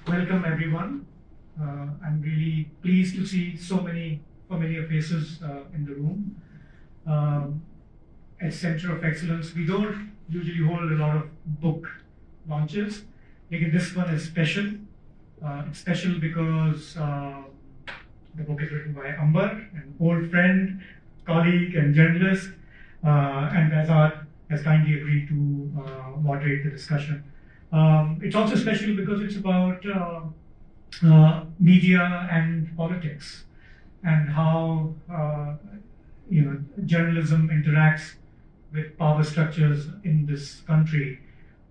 Welcome everyone. I'm really pleased to see so many familiar faces in the room. Um, at Center of Excellence, we don't usually hold a lot of book launches. Like this one is special. It's special because the book is written by Ambar, an old friend, colleague, and journalist, and Azad has kindly agreed to moderate the discussion. It's also special because it's about media and politics and how journalism interacts with power structures in this country.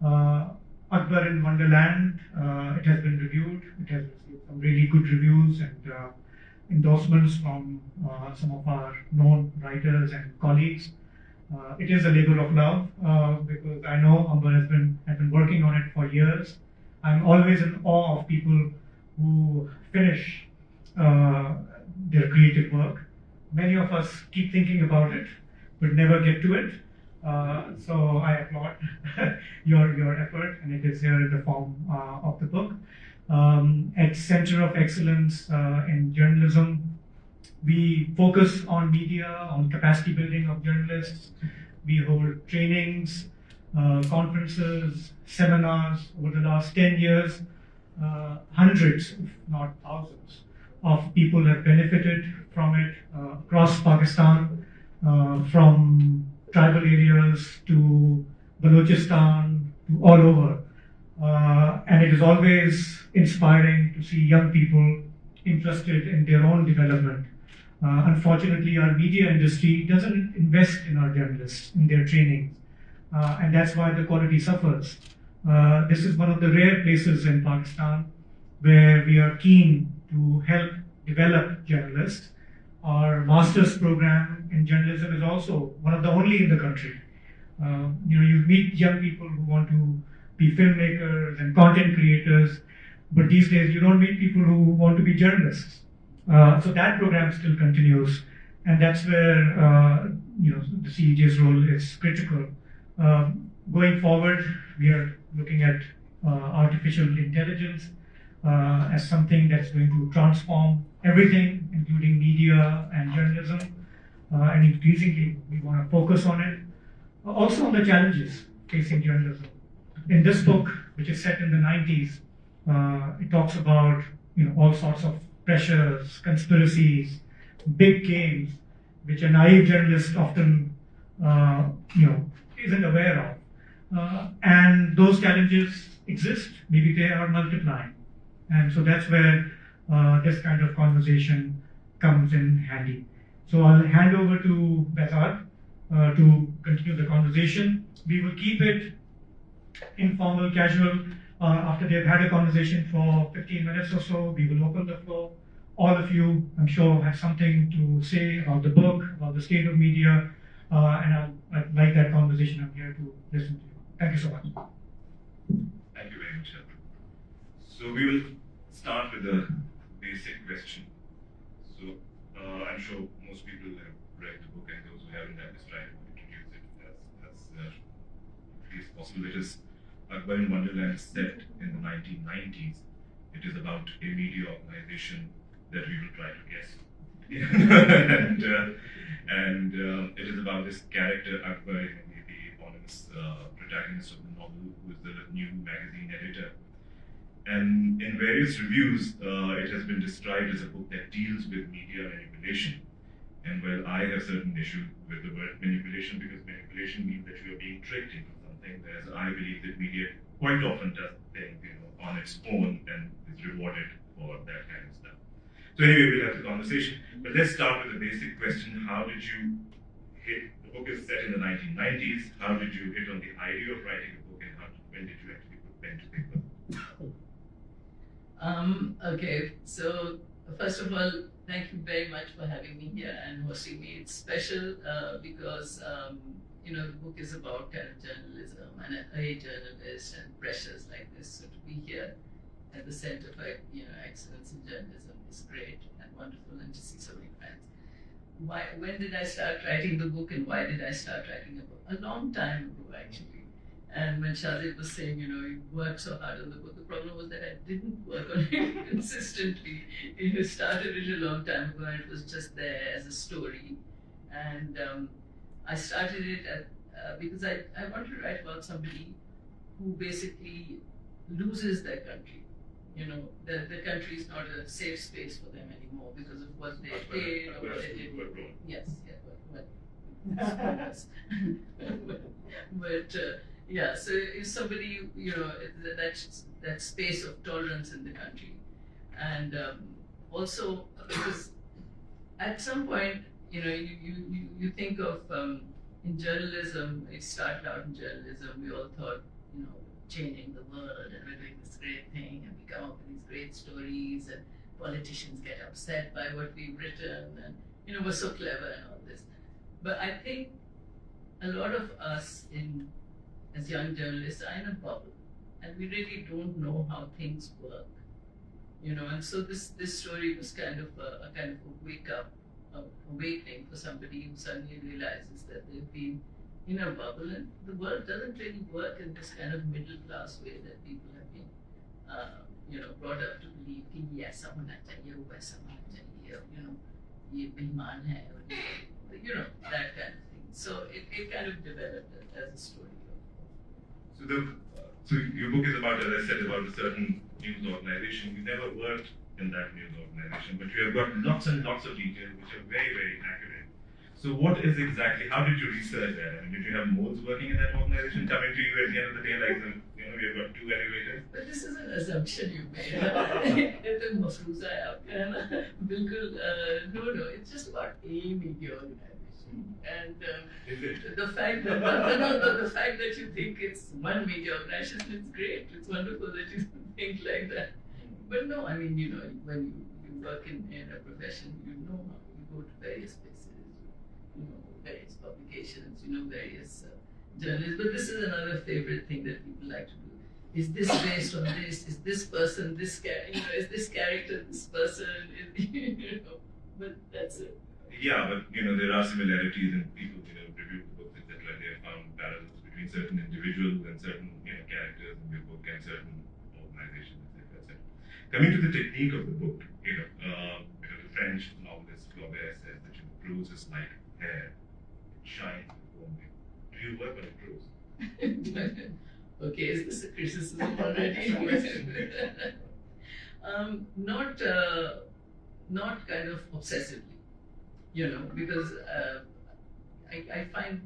Uh, Akbar in Wonderland, it has been reviewed. It has received some really good reviews and endorsements from some of our known writers and colleagues. It is a labor of love because I know Amber has been working on it for years. I'm always in awe of people who finish uh, their creative work. Many of us keep thinking about it, but never get to it. So I applaud your effort, and it is here in the form of the book. At Center of Excellence in Journalism, we focus on media, on capacity building of journalists. We hold trainings, conferences, seminars over the last 10 years. Hundreds, if not thousands, of people have benefited from it across Pakistan, from tribal areas to Balochistan, to all over. And it is always inspiring to see young people interested in their own development. Unfortunately, our media industry doesn't invest in our journalists, in their training, and that's why the quality suffers. This is one of the rare places in Pakistan where we are keen to help develop journalists. Our master's program in journalism is also one of the only in the country. You meet young people who want to be filmmakers and content creators, but these days you don't meet people who want to be journalists. So that program still continues, and that's where the CEJ's role is critical. Going forward, we are looking at artificial intelligence as something that's going to transform everything, including media and journalism. And increasingly, we want to focus on it. Also on the challenges facing journalism. In this book, which is set in the 90s, it talks about all sorts of pressures, conspiracies, big games, which a naive journalist often uh, you know isn't aware of. And those challenges exist. Maybe they are multiplying, and so that's where this kind of conversation comes in handy. So I'll hand over to Behzad to continue the conversation. We will keep it informal, casual. After they've had a conversation for 15 minutes or so, we will open the floor. All of you, I'm sure, have something to say about the book, about the state of media, and I'd like that conversation. I'm here to listen to you. Thank you so much. Thank you very much, Shelby. So we will start with the basic question. So I'm sure most people have read the book, and those who haven't, I'm just trying to introduce it as quickly as possible. It is Akbar in Wonderland set in the 1990s. It is about a media organization that we will try to guess. and it is about this character Akbar, the eponymous protagonist of the novel, who is the new magazine editor. And in various reviews, it has been described as a book that deals with media manipulation. And well, I have certain issue with the word manipulation, because manipulation means that you are being tricked into something, whereas I believe that media quite often does things, on its own and is rewarded for that kind of stuff. So anyway, we'll have the conversation. But let's start with the basic question: how did you hit? The book is set in the 1990s. How did you hit on the idea of writing a book, and when did you actually put pen to paper? Okay, so first of all, thank you very much for having me here and hosting me. It's special because the book is about kind of journalism and a journalist and pressures like this. So to be here at the Center for Excellence in Journalism is great and wonderful, and to see so many friends. When did I start writing the book, and why did I start writing a book? A long time ago, actually. And when Shazid was saying, he worked so hard on the book, the problem was that I didn't work on it consistently. It started it a long time ago and it was just there as a story. And I started it because I wanted to write about somebody who basically loses their country. The country is not a safe space for them anymore because of what they did or what they did. Yes, but yeah, so if somebody, that space of tolerance in the country, and also because at some point, you think of in journalism. It started out in journalism. We all thought, changing the world, and we're doing this great thing, and we come up with these great stories, and politicians get upset by what we've written, and we're so clever and all this. But I think a lot of us as young journalists are in a bubble, and we really don't know how things work, And so this story was kind of a awakening for somebody who suddenly realizes that they've been in a bubble, and the world doesn't really work in this kind of middle class way that people have been, brought up to believe कि ये ऐसा होना चाहिए, वो वैसा होना चाहिए, ये बेईमान है, that kind of thing. So it kind of developed as a story. So your book is about, as I said, about a certain news organization. You never worked in that news organization, but you have got lots and lots of details which are very, very accurate. So what is exactly, how did you research that? I mean, did you have modes working in that organization coming to you at the end of the day like, we've got 2 elevators? But this is an assumption you made. No, it's just about a media organization. And the fact that you think it's one media organization, it's great. It's wonderful that you think like that. But no, I mean, when you work in a profession, you go to various places, various publications, various journalists. But this is another favorite thing that people like to do. Is this based on this? Is this person this character? Is this character this person? But that's it. Yeah, but there are similarities, and people reviewed the books, etc. They have found parallels between certain individuals and certain characters in your book and certain organizations, etc. Coming to the technique of the book, the French novelist Flaubert says that prose is like hair; it shines before me. Do you work on prose? Okay, is this a criticism already? Not kind of obsessively, because I find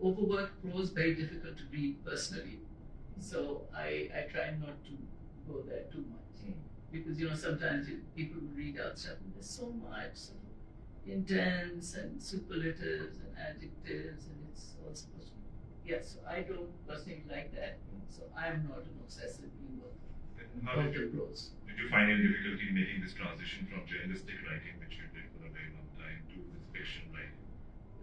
overworked prose very difficult to read personally. So I try not to go there too much. Because, sometimes people read out stuff and there's so much intense and superlatives and adjectives, and it's all supposed to be. Yeah, so I don't personally like that. So I'm not an obsessive viewer of the prose. Did you find any difficulty in making this transition from journalistic writing, which you did for a very long time, to this fiction writing?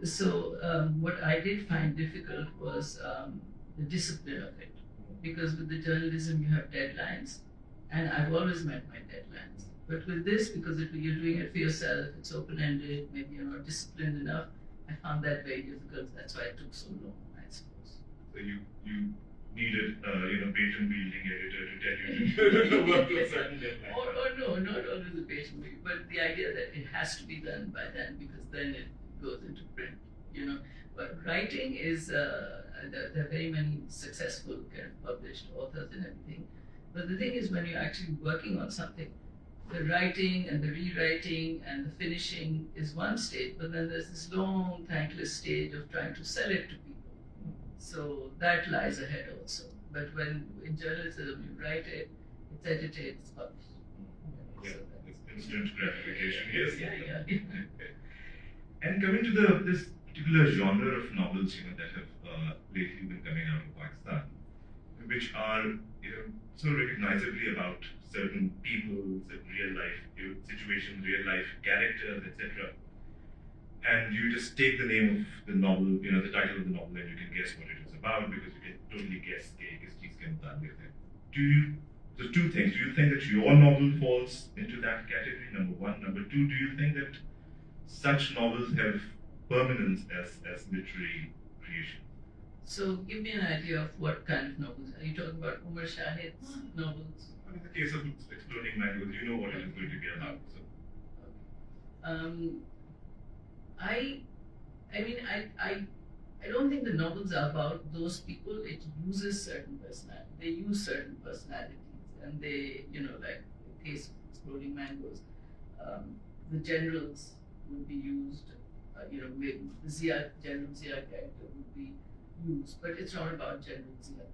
So what I did find difficult was the discipline of it. Because with the journalism you have deadlines, and I've always met my deadlines. But with this, because you're doing it for yourself, it's open-ended, maybe you're not disciplined enough, I found that very difficult. That's why it took so long, I suppose. So you needed patient-building editor to tell you to work to a certain deadline. Or no, not always a patient building, but the idea that it has to be done by then, because then it goes into print, But writing is, there are very many successful kind of published authors and everything. But the thing is, when you're actually working on something, the writing and the rewriting and the finishing is one stage, but then there's this long, thankless stage of trying to sell it to people. So that lies ahead also. But when in journalism you write it, it's edited, it's published. Yeah, it's instant gratification, yes. Yeah. And coming to this particular genre of novels, that have lately been coming out of Pakistan, which are, so recognizably about certain people, certain real life situations, real life characters, etc. And you just take the name of the novel, the title of the novel, and you can guess what it is about, because you can totally guess the two things. Do you think that your novel falls into that category, number one? Number two, do you think that such novels have permanence as literary creation? So give me an idea of what kind of novels. Are you talking about Umar Shahid's novels? In the case of Exploding Mangoes, you know what it is going to be about. So. I don't think the novels are about those people. It uses certain personalities. They use certain personalities, and they, like the case of Exploding Mangoes, the generals would be used. Maybe the General Zia character would be used, but it's not about General Zia.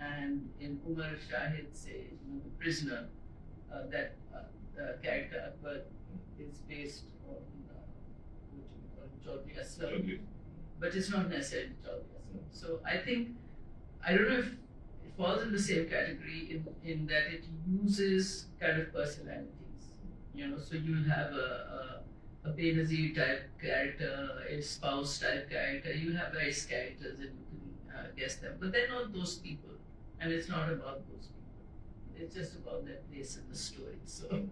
And in Umar Shahid, say, the prisoner, that the character Akbar is based on what you call Chaudhry Aslam, but it's not necessarily Chaudhry Aslam. So I don't know if it falls in the same category in that it uses kind of personalities. So you'll have a Benazir type character, a spouse type character. You'll have various characters and you can guess them, but they're not those people, and it's not about those people. It's just about their place in the story. So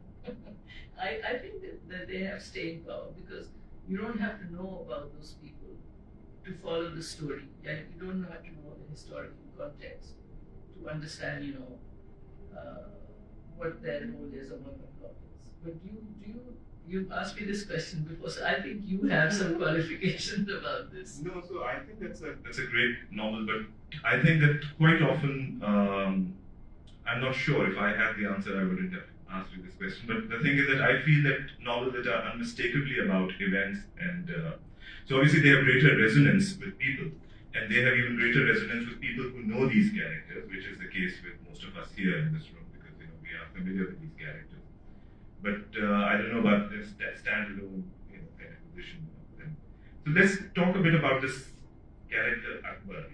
I think that they have staying power because you don't have to know about those people to follow the story. Yeah, you don't have to know the historical context to understand, what their role is or what the plot is. But you've asked me this question before, so I think you have some qualifications about this. No, so I think that's a great novel, but I think that quite often, I'm not sure if I had the answer, I wouldn't have asked you this question. But the thing is that I feel that novels that are unmistakably about events and so obviously they have greater resonance with people, and they have even greater resonance with people who know these characters, which is the case with most of us here in this room because we are familiar with these characters. But I don't know about this standalone kind of position of them. So let's talk a bit about this character Akbar,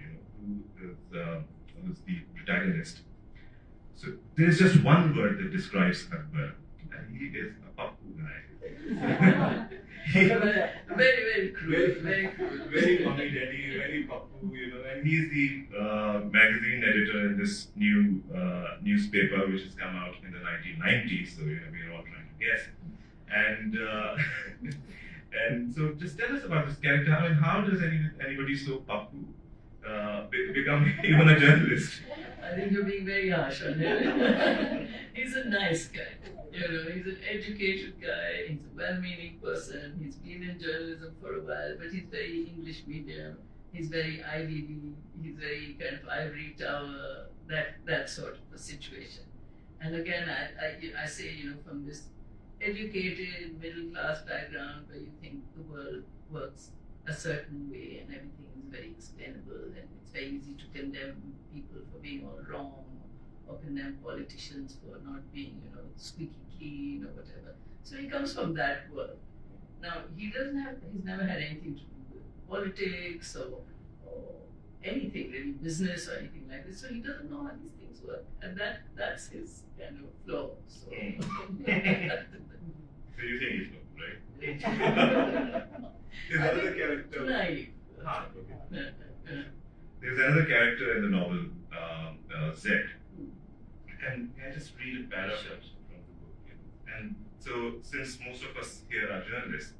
who's the protagonist. So there is just one word that describes Akbar, and he is a pappu guy. Very, very cruel, very cruel. Very mommy daddy, very pappu, and he's the magazine editor in this new newspaper which has come out in the 1990s, so we're all trying to guess. And and so just tell us about this character. I mean, how does anybody so pappu become even a journalist? I think you're being very harsh on him. He's a nice guy. He's an educated guy. He's a well-meaning person. He's been in journalism for a while, but he's very English medium. He's very Ivy League. He's very kind of ivory tower. That sort of a situation. And again, I say, from this educated middle-class background where you think the world works a certain way and everything is very explainable and it's very easy to condemn people for being all wrong or condemn politicians for not being, squeaky clean or whatever. So he comes from that world. Now, he's never had anything to do with politics or anything really, business or anything like this. So he doesn't know how these things work. And that's his kind of flaw. So, So you think he's not, right? There's another character. Naive. Okay. There's another character in the novel, Zed. And can I just read a paragraph from the book? And so, since most of us here are journalists,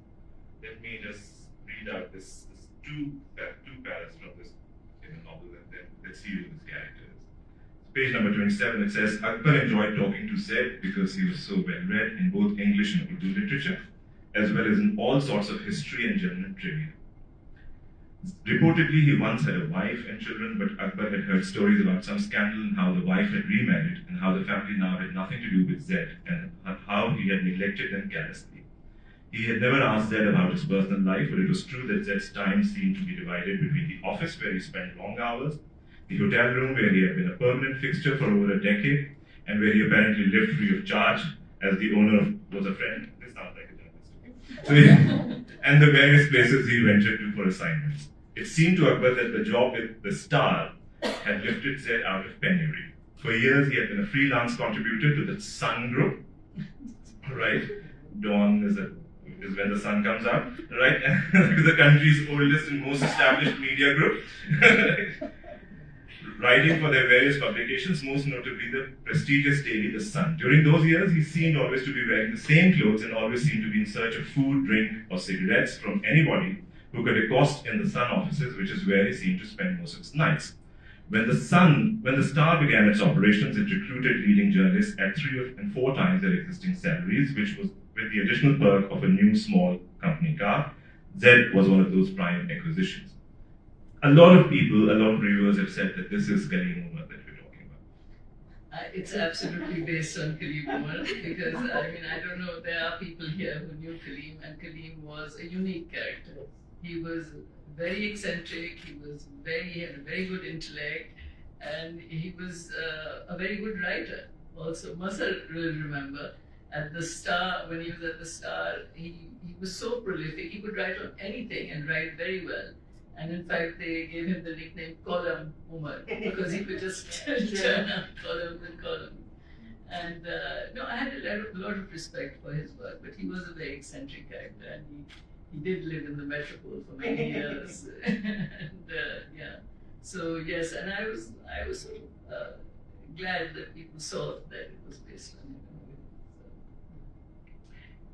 let me just read out this two paragraphs from this novel, and then let's see who this character is. Page number 27, it says, Akbar enjoyed talking to Zed because he was so well read in both English and Urdu literature, as well as in all sorts of history and general trivia. Reportedly, he once had a wife and children, but Akbar had heard stories about some scandal and how the wife had remarried and how the family now had nothing to do with Zed and how he had neglected them callously. He had never asked Zed about his personal life, but it was true that Zed's time seemed to be divided between the office where he spent long hours, the hotel room where he had been a permanent fixture for over a decade, and where he apparently lived free of charge as the owner was a friend. This sounds like a journalist. And the various places he ventured to for assignments. It seemed to Akbar that the job with the Star had lifted Zed out of penury. For years, he had been a freelance contributor to the Sun Group, right? Dawn is when the sun comes out, right? The country's oldest and most established media group. Writing for their various publications, most notably the prestigious daily The Sun. During those years, he seemed always to be wearing the same clothes and always seemed to be in search of food, drink, or cigarettes from anybody who could accost in the Sun offices, which is where he seemed to spend most of his nights. When the Star began its operations, it recruited leading journalists at 3 and 4 times their existing salaries, which was with the additional perk of a new small company car. Z was one of those prime acquisitions. A lot of people, a lot of reviewers have said that this is Kaleem Umar that we're talking about. It's absolutely based on Kaleem Umar because I don't know, there are people here who knew Kaleem, and Kaleem was a unique character. He was very eccentric, he had a very good intellect, and he was a very good writer. Also, Masar will remember at the Star, when he was at the Star, he was so prolific, he could write on anything and write very well. And in fact, they gave him the nickname Column Umar because he could just turn up columns and columns. And no, I had a lot of respect for his work, but he was a very eccentric character, and he did live in the metropole for many years. And yeah, so yes, and I was sort of glad that people saw that it was based on him.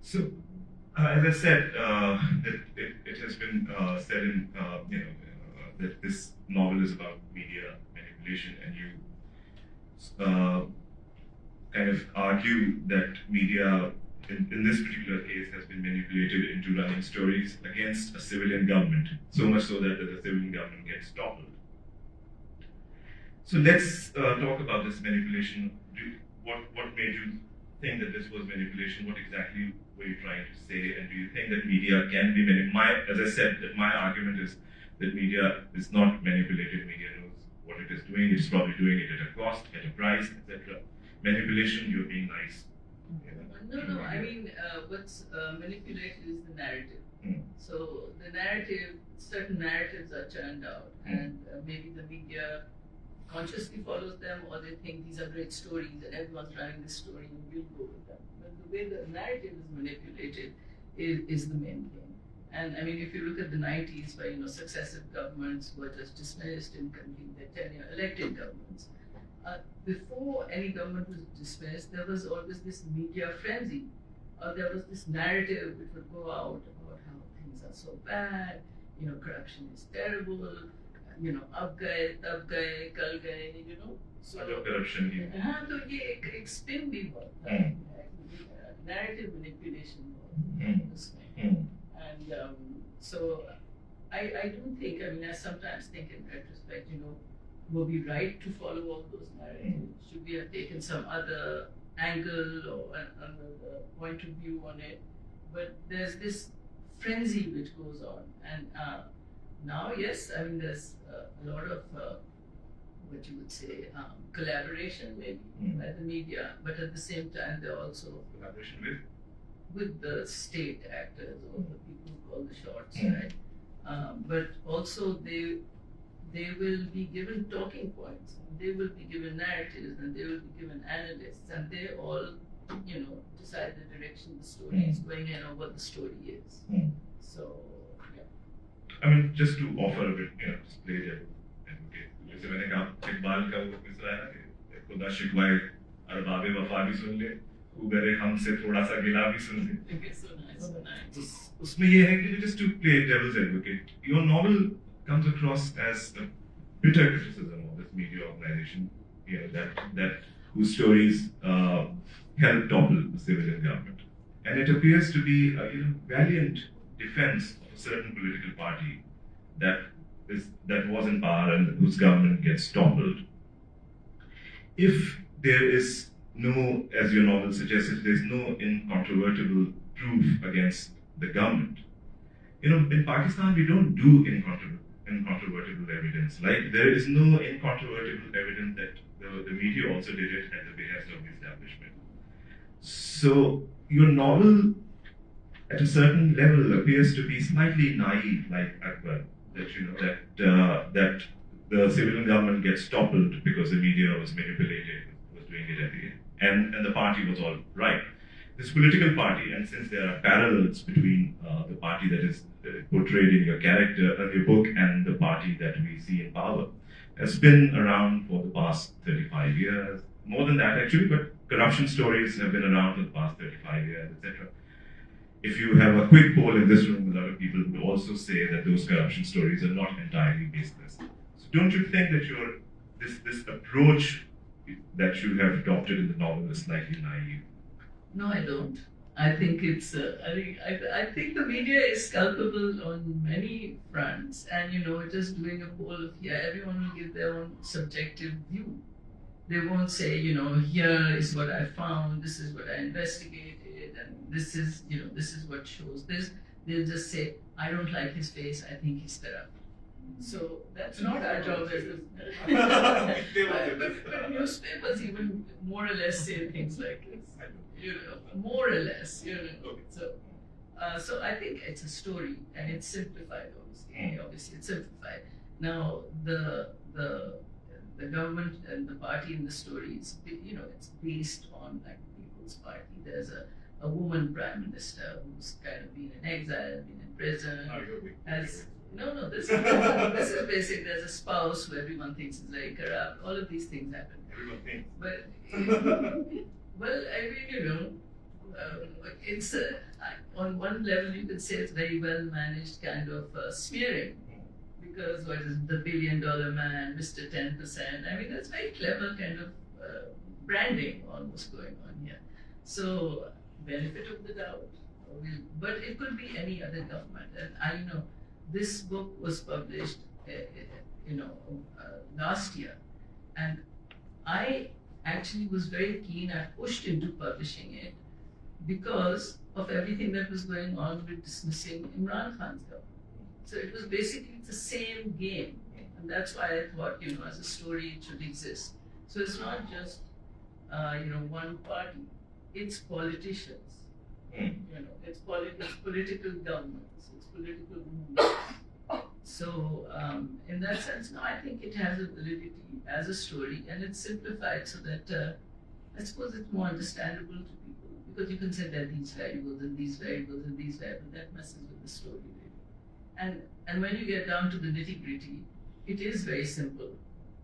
So, as I said, it has been said in that this novel is about media manipulation, and you kind of argue that media, in this particular case, has been manipulated into running stories against a civilian government, so much so that the civilian government gets toppled. So let's talk about this manipulation. What made you think that this was manipulation? What exactly were you trying to say? And do you think that media can be manipulated? As I said, that my argument is that media is not manipulated. Media knows what it is doing. It's probably doing it at a cost, at a price, etc. Manipulation, you're being nice. No. What's manipulated is the narrative. So the narrative, certain narratives are churned out, and maybe the media consciously follows them, or they think these are great stories and everyone's running this story and we'll go with them. But the way the narrative is manipulated is the main thing. And if you look at the 90s, where successive governments were just dismissed in their tenure, elected governments. Before any government was dismissed, there was always this media frenzy, or there was this narrative which would go out about how things are so bad, corruption is terrible, ab gaye, tab gaye, kal gaye, So corruption here. तो ये एक spin भी बहुत था, narrative manipulation बहुत उसमें, and so I don't think, I sometimes think in retrospect, were we right to follow all those narratives? Should we have taken some other angle or another point of view on it? But there's this frenzy which goes on, and now, yes, there's a lot of what you would say collaboration maybe by the media, but at the same time they're also Collaboration with the state actors or the people who call the shots, right? But also they will be given talking points, they will be given narratives, and they will be given analysts, and they all, decide the direction the story is going in or what the story is. So, yeah. Just to offer a bit, just play devil advocate. जैसे मैंने कहा इकबाल का वो मिसरा है ना कि खुदा शिकवाए अरबाबे वफा भी सुन ले, उगरे हमसे थोड़ा सा गिला भी सुन ले. So nice. उसमें ये है कि just to play devil's advocate, your novel comes across as a bitter criticism of this media organization, that whose stories help topple the civilian government, and it appears to be a valiant defense of a certain political party that was in power and whose government gets toppled. If there is no, as your novel suggests, if there is no incontrovertible proof against the government, in Pakistan we don't do incontrovertible evidence. Like, there is no incontrovertible evidence that the media also did it at the behest of the establishment. So your novel, at a certain level, appears to be slightly naive, like Akbar, that the civilian government gets toppled because the media was manipulated, was doing it at the end, and the party was all right. This political party, and since there are parallels between the party that is portrayed in your character, your book, and the party that we see in power, has been around for the past 35 years, more than that actually, but corruption stories have been around for the past 35 years, etc. if you have a quick poll in this room, a lot of people would also say that those corruption stories are not entirely baseless. So don't you think that this approach that you have adopted in the novel is slightly naive? No, I don't. I think it's. I think the media is culpable on many fronts, and just doing a poll of everyone will give their own subjective view. They won't say, here is what I found, this is what I investigated, and this is what shows this. They'll just say, I don't like his face, I think he's corrupt. So that's not our job as but newspapers even more or less say things like this. More or less. So I think it's a story, and it's simplified. Obviously, it's simplified. Now the government and the party in the story is, it's based on like the People's Party. There's a woman prime minister who's kind of been in exile, been in prison. No, this is basic. There's a spouse who everyone thinks is very corrupt. All of these things happen. Everyone thinks. But well, I mean, it's on one level you could say it's very well managed kind of smearing, because what is the $1 billion man, Mr. 10%? I mean, that's very clever kind of branding almost going on here. So benefit of the doubt, but it could be any other government, and I know. This book was published, last year, and I actually was very keen. I pushed into publishing it because of everything that was going on with dismissing Imran Khan's government. So it was basically the same game, and that's why I thought, as a story, it should exist. So it's not just, one party; it's politicians. It's political governments, it's political movements. So in that sense, no, I think it has a validity as a story, and it's simplified so that I suppose it's more understandable to people, because you can say there are these variables and these variables and these variables. That messes with the story really. And when you get down to the nitty gritty, it is very simple.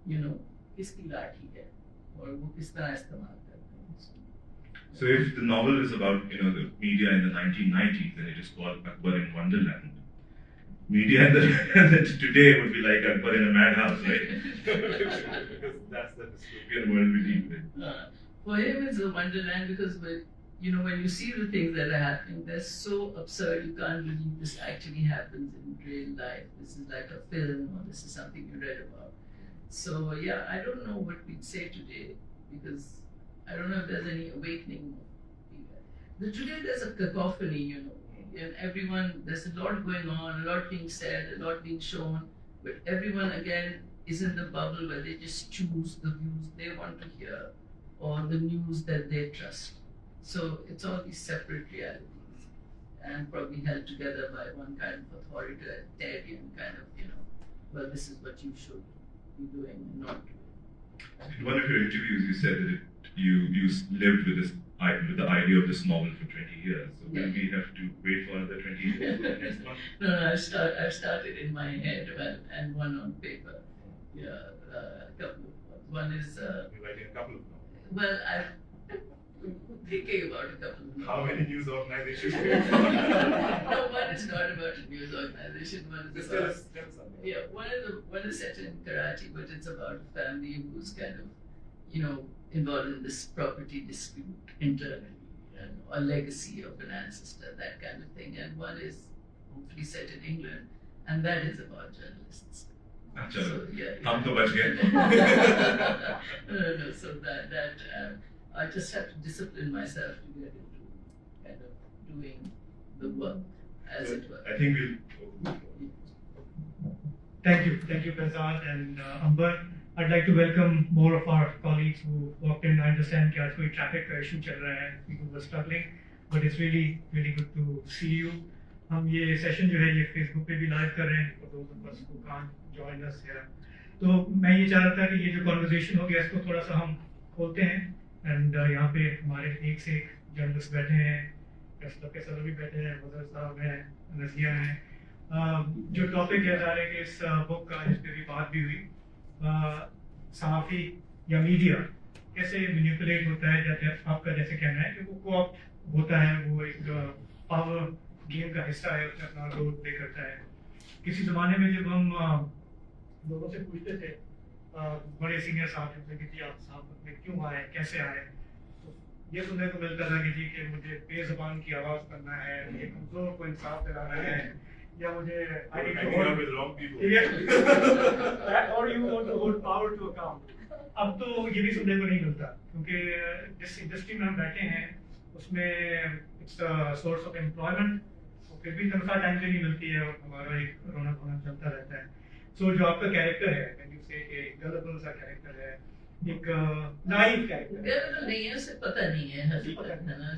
Kiski lathi hai, aur wo kis tarah istemal karte hain. So if the novel is about the media in the 1990s, then it is called Akbar in Wonderland. Media today would be like Akbar in a madhouse, right? Because that's the dystopian world we live in. For him, it's a wonderland because when you see the things that are happening, they're so absurd. You can't believe this actually happens in real life. This is like a film, or this is something you read about. So yeah, I don't know what we'd say today, because I don't know if there's any awakening. Today there's a cacophony, and everyone, there's a lot going on, a lot being said, a lot being shown, but everyone again is in the bubble where they just choose the views they want to hear or the news that they trust. So it's all these separate realities, and probably held together by one kind of authoritarian kind of, well, this is what you should be doing and not doing. In one of your interviews, you said that you lived with the idea of this novel for 20 years. So will we have to wait for another 20 years for the next one? No, I've started in my head and one on paper. Yeah, a couple of ones. One is. You're writing a couple of novels. Well, I'm thinking about a couple of novels. How many news organizations? No, one is not about a news organization. One is Tell us something. Yeah, one is set in Karachi, but it's about a family who's kind of, involved in this property dispute internally, and a legacy of an ancestor, that kind of thing. And one is hopefully set in England, and that is about journalists. So, yeah. Hum to bach gaye. No. So that I just have to discipline myself to get into kind of doing the work, as it were. I think we'll. Thank you, Prasad and Amber. I'd like to welcome more of our colleagues who walked in. I understand कि आज कोई traffic का issue चल रहा है, people were struggling, but it's really good to see you. हम ये session जो है ये Facebook पे भी live कर रहे हैं for those of us who can't join us here. तो मैं ये चाह रहा था कि ये जो conversation हो गया इसको थोड़ा सा हम खोलते हैं, and यहाँ पे हमारे एक से एक journalists बैठे हैं, के सर भी बैठे हैं, वज़ीर साहब हैं, नज़िया हैं. जो टॉपिक है ज़ाहिर है कि इस बुक का जिस पे भी बात भी हुई, सहाफ़ी या मीडिया कैसे मैनिपुलेट होता है, जैसे आपका जैसे कहना है कि वो कोऑप्ट होता है, वो एक पावर गेम का हिस्सा है, उसमें अपना रोल प्ले करता है. किसी ज़माने में जब हम लोगों से पूछते थे, बड़े सीनियर साहब से कि जी आप साहब में क्यों आए, कैसे आए, तो ये सुनने को मिलता था कि जी कि मुझे बेज़बान की आवाज़ करना है, ये कमज़ोर को इंसाफ दिलाना है, या मुझे I need to hold with wrong people. or you want to hold power to account. अब तो ये भी सुनने को नहीं मिलता, क्योंकि जिस इंडस्ट्री में हम बैठे हैं उसमें इट्स सोर्स ऑफ एम्प्लॉयमेंट, और फिर भी तनख्वाह टाइम से नहीं मिलती है और हमारा एक रौनक होना चलता रहता है. सो जो आपका कैरेक्टर है, when you say कि गलत सा कैरेक्टर है, एक नाइव कैरेक्टर है, गलत नहीं है, उसे पता नहीं है हकीकत है ना,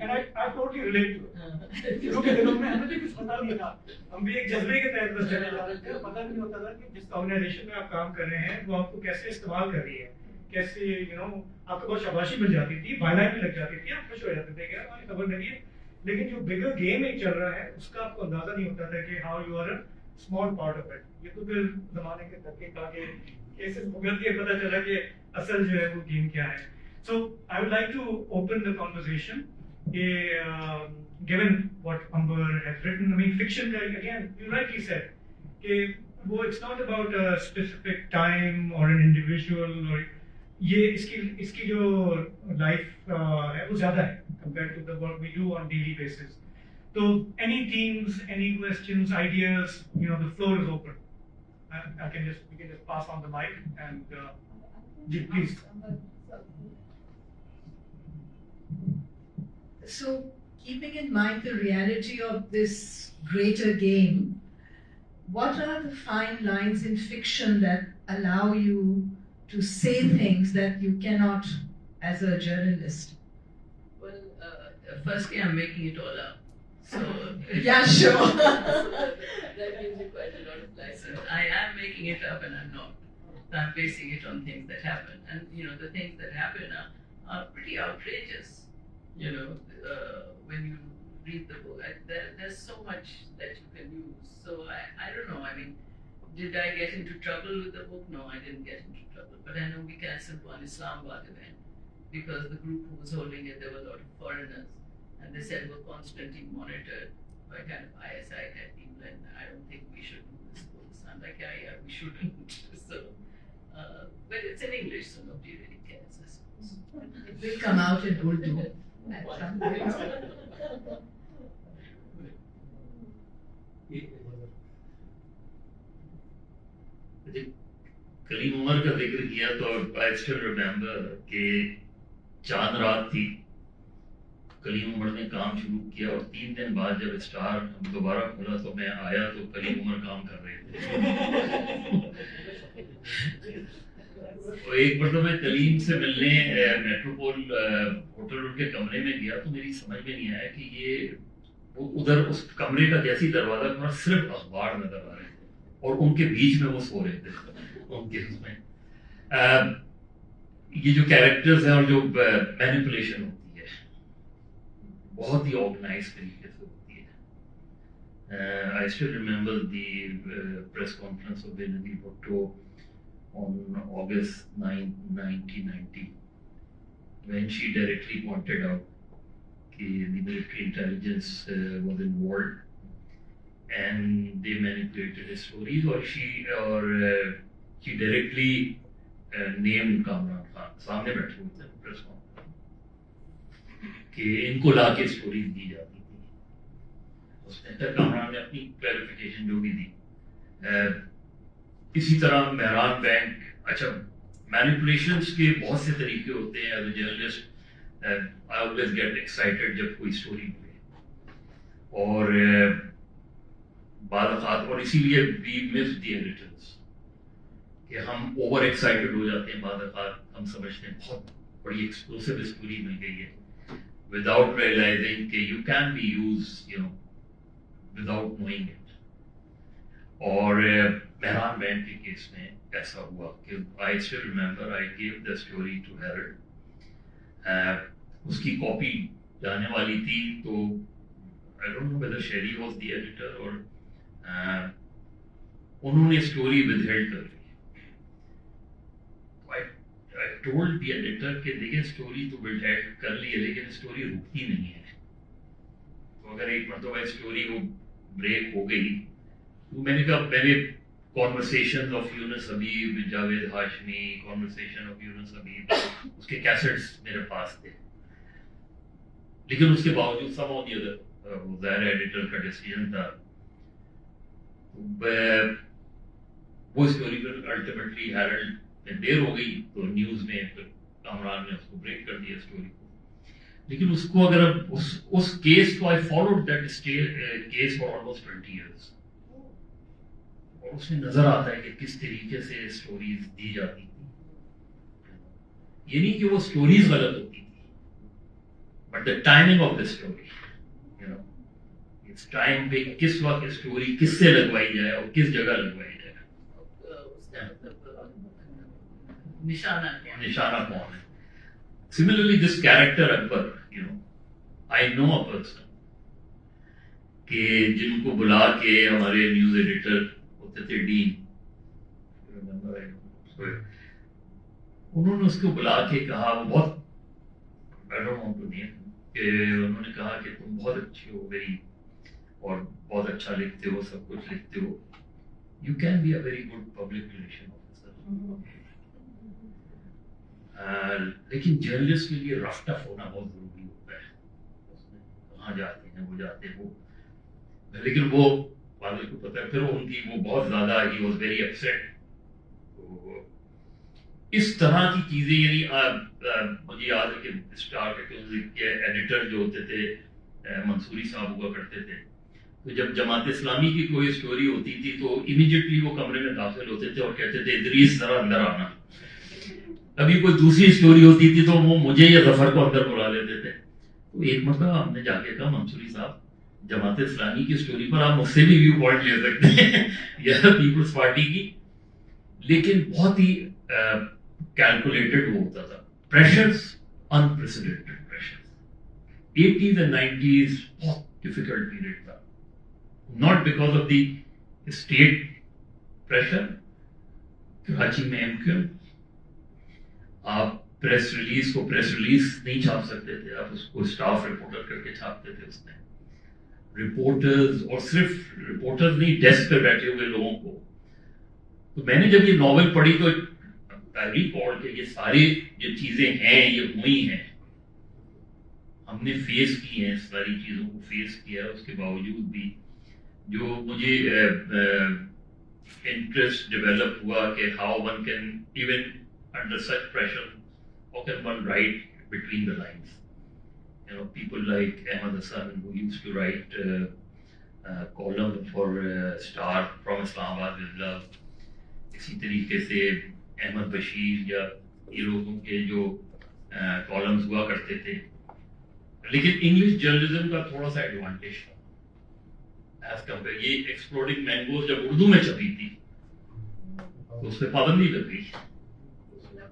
and I totally relate to it. क्योंकि दिनों में हमें भी कुछ पता नहीं था, हम भी एक जज्बे के तहत बस चले जा रहे थे, पता भी नहीं होता था कि जिस ऑर्गेनाइजेशन में आप काम कर रहे हैं वो आपको कैसे इस्तेमाल कर रही है, कैसे आपको बहुत शाबाशी मिल जाती थी, बाइलाइन भी लग जाती थी, आप खुश हो जाते थे कि हमारी खबर लगी है. लेकिन जो बिगर गेम एक चल रहा है उसका आपको अंदाजा नहीं होता था कि how you are a small part of it. ये तो फिर जमाने के धक्के खा के केसेस भुगत के पता चला कि असल जो है वो गेम क्या है. So I would like to open the conversation. Given what Amber has written, I mean, fiction, again, you rightly said, it's not about a specific time or an individual, or ये इसकी जो life है वो ज़्यादा है compared to the work we do on daily basis. So any themes, any questions, ideas, the floor is open. We can just pass on the mic and please. So, keeping in mind the reality of this greater game, what are the fine lines in fiction that allow you to say things that you cannot as a journalist? Well, firstly, I'm making it all up. So Yeah, sure. that gives you quite a lot of license. I am making it up and I'm not. I'm basing it on things that happen. And, the things that happen are pretty outrageous. When you read the book, there's so much that you can use. So I don't know. I mean, did I get into trouble with the book? No, I didn't get into trouble. But I know we cancelled one Islamabad event because the group who was holding it, there were a lot of foreigners, and they said were constantly monitored by kind of ISI type people, and I don't think we should do this book. So I'm like, yeah, we shouldn't. So, but it's in English, so nobody really cares, I suppose. It will come out in Urdu at some point. Kaleem Umar का जिक्र किया तो आई still remember कि चांद रात थी, कलीम उमर ने काम शुरू किया और 3 दिन बाद जब स्टार दोबारा खुला तो मैं आया तो कलीम उमर काम कर रहे थे. तो एक बार तो मैं कलीम से मिलने मेट्रोपोल होटल के कमरे में गया तो मेरी समझ में नहीं आया कि ये उधर उस कमरे का जैसी दरवाजा खुला सिर्फ अखबार नजर आ रहे थे और उनके बीच में वो सो रहे थे उनके उसमें. ये जो कैरेक्टर्स हैं और जो मैनिपुलेशन होती है बहुत ही ऑर्गेनाइज तरीके से होती है. आई still remember the press conference of Benazir Bhutto on August 9, 1990, when she directly pointed out that the military intelligence was involved and they manipulated the stories, or she directly named Kamran Khan. सामने बैठे हुए थे press conference कि इनको लाके stories दी जाती थी. उसने तक कामरान ने अपनी क्लैरिफिकेशन जो भी दी. इसी तरह मेहरान बैंक, अच्छा मैनिपुलेशंस के बहुत से तरीके होते हैं. As a journalist I always get excited जब कोई स्टोरी मिले और बाद और इसीलिए वी मिस द एडिटर्स कि हम ओवर एक्साइटेड हो जाते हैं. बाद हम समझते हैं बहुत बड़ी एक्सप्लोसिव स्टोरी मिल गई है विदाउट रियलाइजिंग कि you can be use without knowing it. और मेहरान बैंड के केस में ऐसा हुआ कि I still remember I gave the story to Herald. उसकी कॉपी जाने वाली थी तो I don't know whether Sherry was the editor और उन्होंने स्टोरी विदहेल्ड कर दी. आई टोल्ड द एडिटर कि देखिए स्टोरी तो विदहेल्ड कर ली है लेकिन स्टोरी रुकती नहीं है. तो اگر ایک مرتبہ اسٹوری وہ بریک ہو گئی تو میں نے کہا میں نے conversation of Younis Habib Javed Hashmi conversation of Younis Habib اس کے کیسٹس میرے پاس تھے لیکن اس کے باوجود سب آن دی ادر ظاہر ایڈیٹر کا ڈیسیجن تھا وہ اسٹوری پھر الٹیمیٹلی ہیرلڈ میں دیر ہو گئی تو نیوز میں پھر کامران نے اس کو بریک کر دیا اسٹوری کو لیکن اس کو اگر اس کیس کو I followed that case for almost 20 years اور اس میں نظر آتا ہے کہ کس طریقے سے اسٹوریز دی جاتی تھی یہ نہیں کہ وہ اسٹوریز غلط ہوتی تھی but the timing of the story اس ٹائم پہ کس وقت اسٹوری کس سے لگوائی جائے اور کس جگہ لگوائی جائے نشانہ کون ہے. Similarly, this character Akbar, I know a person کہ جن کو بلا کے ہمارے نیوز ایڈیٹر ہوتے تھے ڈین انہوں نے اس کو بلا کے کہا وہ بہت کہ انہوں نے کہا کہ تم بہت اچھے ہو ویری اور بہت اچھا لکھتے ہو سب کچھ لکھتے ہو you can be a very good public relation officer لیکن جرنلسٹ کے لیے رف ٹف ہونا بہت ضروری ہوتا ہے کہاں جاتے ہیں وہ جاتے ہیں وہ لیکن وہ پاگل کو پتہ ہے پھر ان کی وہ بہت زیادہ ہی واز ویری اپسیٹ اس طرح کی چیزیں یعنی مجھے یاد ہے کہ اسٹار کے ایڈیٹر جو ہوتے تھے منصوری صاحب ہوا کرتے تھے تو جب جماعت اسلامی کی کوئی اسٹوری ہوتی تھی تو امیڈیٹلی وہ کمرے میں داخل ہوتے تھے اور کہتے تھے ادریس ذرا اندر آنا کبھی کوئی دوسری اسٹوری ہوتی تھی تو وہ مجھے یا ظفر کو اندر بلا لیتے تھے تو ایک مرتبہ ہم نے جا کے کہا منصوری صاحب جماعت اسلامی کی اسٹوری پر آپ مجھ سے بھی ویو پوائنٹ لے سکتے ہیں یا پیپلز پارٹی کی لیکن بہت ہی کیلکولیٹڈ وہ ہوتا تھا pressures unprecedented pressures 80s and 90s بہت ڈیفیکلٹ پیریڈ تھا not because of the state pressure Karachi میں ایم کیو ایم آپ پریس ریلیز کو پریس ریلیز نہیں چھاپ سکتے تھے آپ اس کو اسٹاف رپورٹر کر کے چھاپتے تھے اس میں رپورٹرز اور صرف رپورٹرز نہیں ڈیسک پہ بیٹھے ہوئے لوگوں کو تو میں نے جب یہ ناول پڑھی تو ریکارڈ کہ یہ ساری جو چیزیں ہیں یہ ہوئی ہیں ہم نے فیس کی ہیں ساری چیزوں کو فیس کیا اس کے باوجود بھی جو مجھے انٹرسٹ ڈیولپ ہوا کہ how one can even under such pressure how can one write between the lines people like Ahmad Hassan who used to write column for Star from Islamabad with love اسی طریقے سے احمد بشیر یا یہ لوگوں کے جو کالمز ہوا کرتے تھے لیکن انگلش جرنلزم کا تھوڑا سا ایڈوانٹیج تھا ایز کمپیئر یہ ایکسپلوڈنگ مینگوز جب اردو میں چھپی تھی تو اس پہ پابندی لگ گئی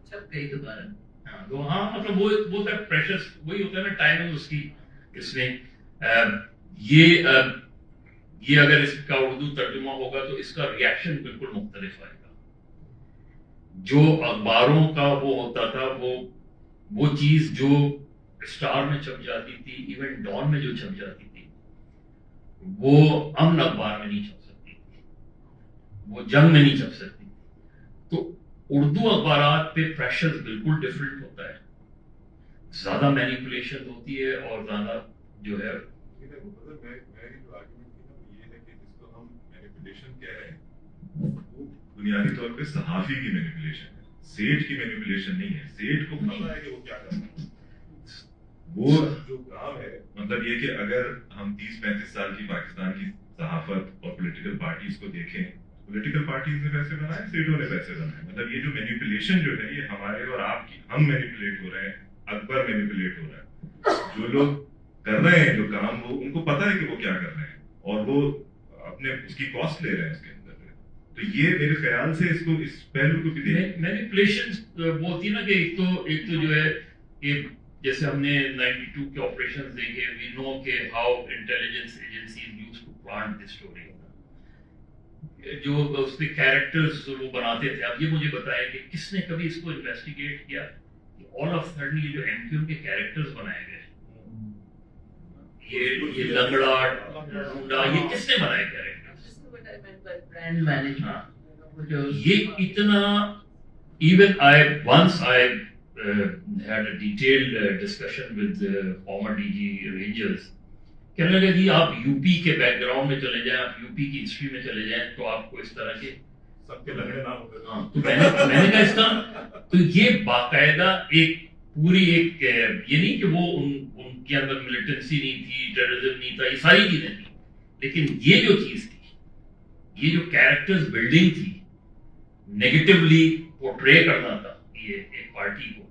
چھپ گئی دوبارہ ہاں مطلب وہ پریشر وہی ہوتا ہے نا ٹائمنگ اس کی اس میں یہ اگر اس کا اردو ترجمہ ہوگا تو اس کا ریئیکشن بالکل مختلف آئے گا جو اخباروں کا وہ ہوتا تھا وہ چیز جو اسٹار میں چھپ جاتی تھی ایون ڈان میں جو چھپ جاتی تھی وہ امن اخبار میں نہیں چھپ سکتی وہ جنگ میں نہیں چھپ سکتی تو اردو اخبارات پہ پریشر بالکل ڈفرینٹ ہوتا ہے زیادہ مینیپولیشن ہوتی ہے اور زیادہ جو ہے بنیادی طور پہ صحافی کی مینیپولیشن ہے سیٹ کی مینیپولیشن نہیں ہے سیٹ کو پتا ہے کہ وہ کیا کرنا ہے وہ جو کام ہے مطلب یہ کہ اگر ہم 30-35 سال کی پاکستان کی صحافت اور پولیٹیکل پارٹیز کو دیکھیں پولیٹیکل پارٹیز نے پیسے بنائے سیٹوں نے پیسے بنائے مطلب یہ جو مینیپولیشن جو ہے یہ ہمارے اور آپ کی ہم مینیپولیٹ ہو رہے ہیں اکبر مینیپولیٹ ہو رہا ہے جو لوگ کر رہے ہیں جو کام وہ ان کو پتا ہے کہ وہ کیا کر رہے ہیں اور وہ اپنے اس کی کاسٹ لے رہے ہیں اس کے اندر تو یہ میرے خیال سے اس کو اس پہلو کو بھی دیکھ مینیپولیشن وہ ہوتی ہے نا کہ ایک تو جو ہے کہ جیسے ہم نے 92 کے آپریشن دیکھے وی نو کہ how intelligence agencies use to plant this story جو اس پہ کیریکٹرز وہ بناتے تھے اب یہ مجھے بتایا کہ کس نے کبھی اس کو انویسٹیگیٹ کیا آل آف سڈن یہ جو ایم کیو کے کیریکٹرز بنائے گئے یہ لنگڑا ڈونڈا یہ کس نے بنائے character? This is what I meant by brand management. یہ اتنا even once I had a detailed discussion with former DG Rangers. کہنے لگا جی آپ یو پی کے بیک گراؤنڈ میں چلے جائیں, آپ یو پی کی ہسٹری میں چلے جائیں تو آپ کو اس طرح کے سب کے لگڑے نہ ہوتے. تو میں نے کہا اس کا تو یہ باقاعدہ ایک پوری ایک یہ نہیں کہ وہ ان کے اندر ملیٹنسی نہیں تھی, ٹیررزم نہیں تھا, یہ ساری چیزیں تھیں, لیکن یہ جو چیز تھی, یہ جو کیریکٹرز بلڈنگ تھی, نیگیٹیولی پورٹرے کرنا تھا یہ ایک پارٹی کو,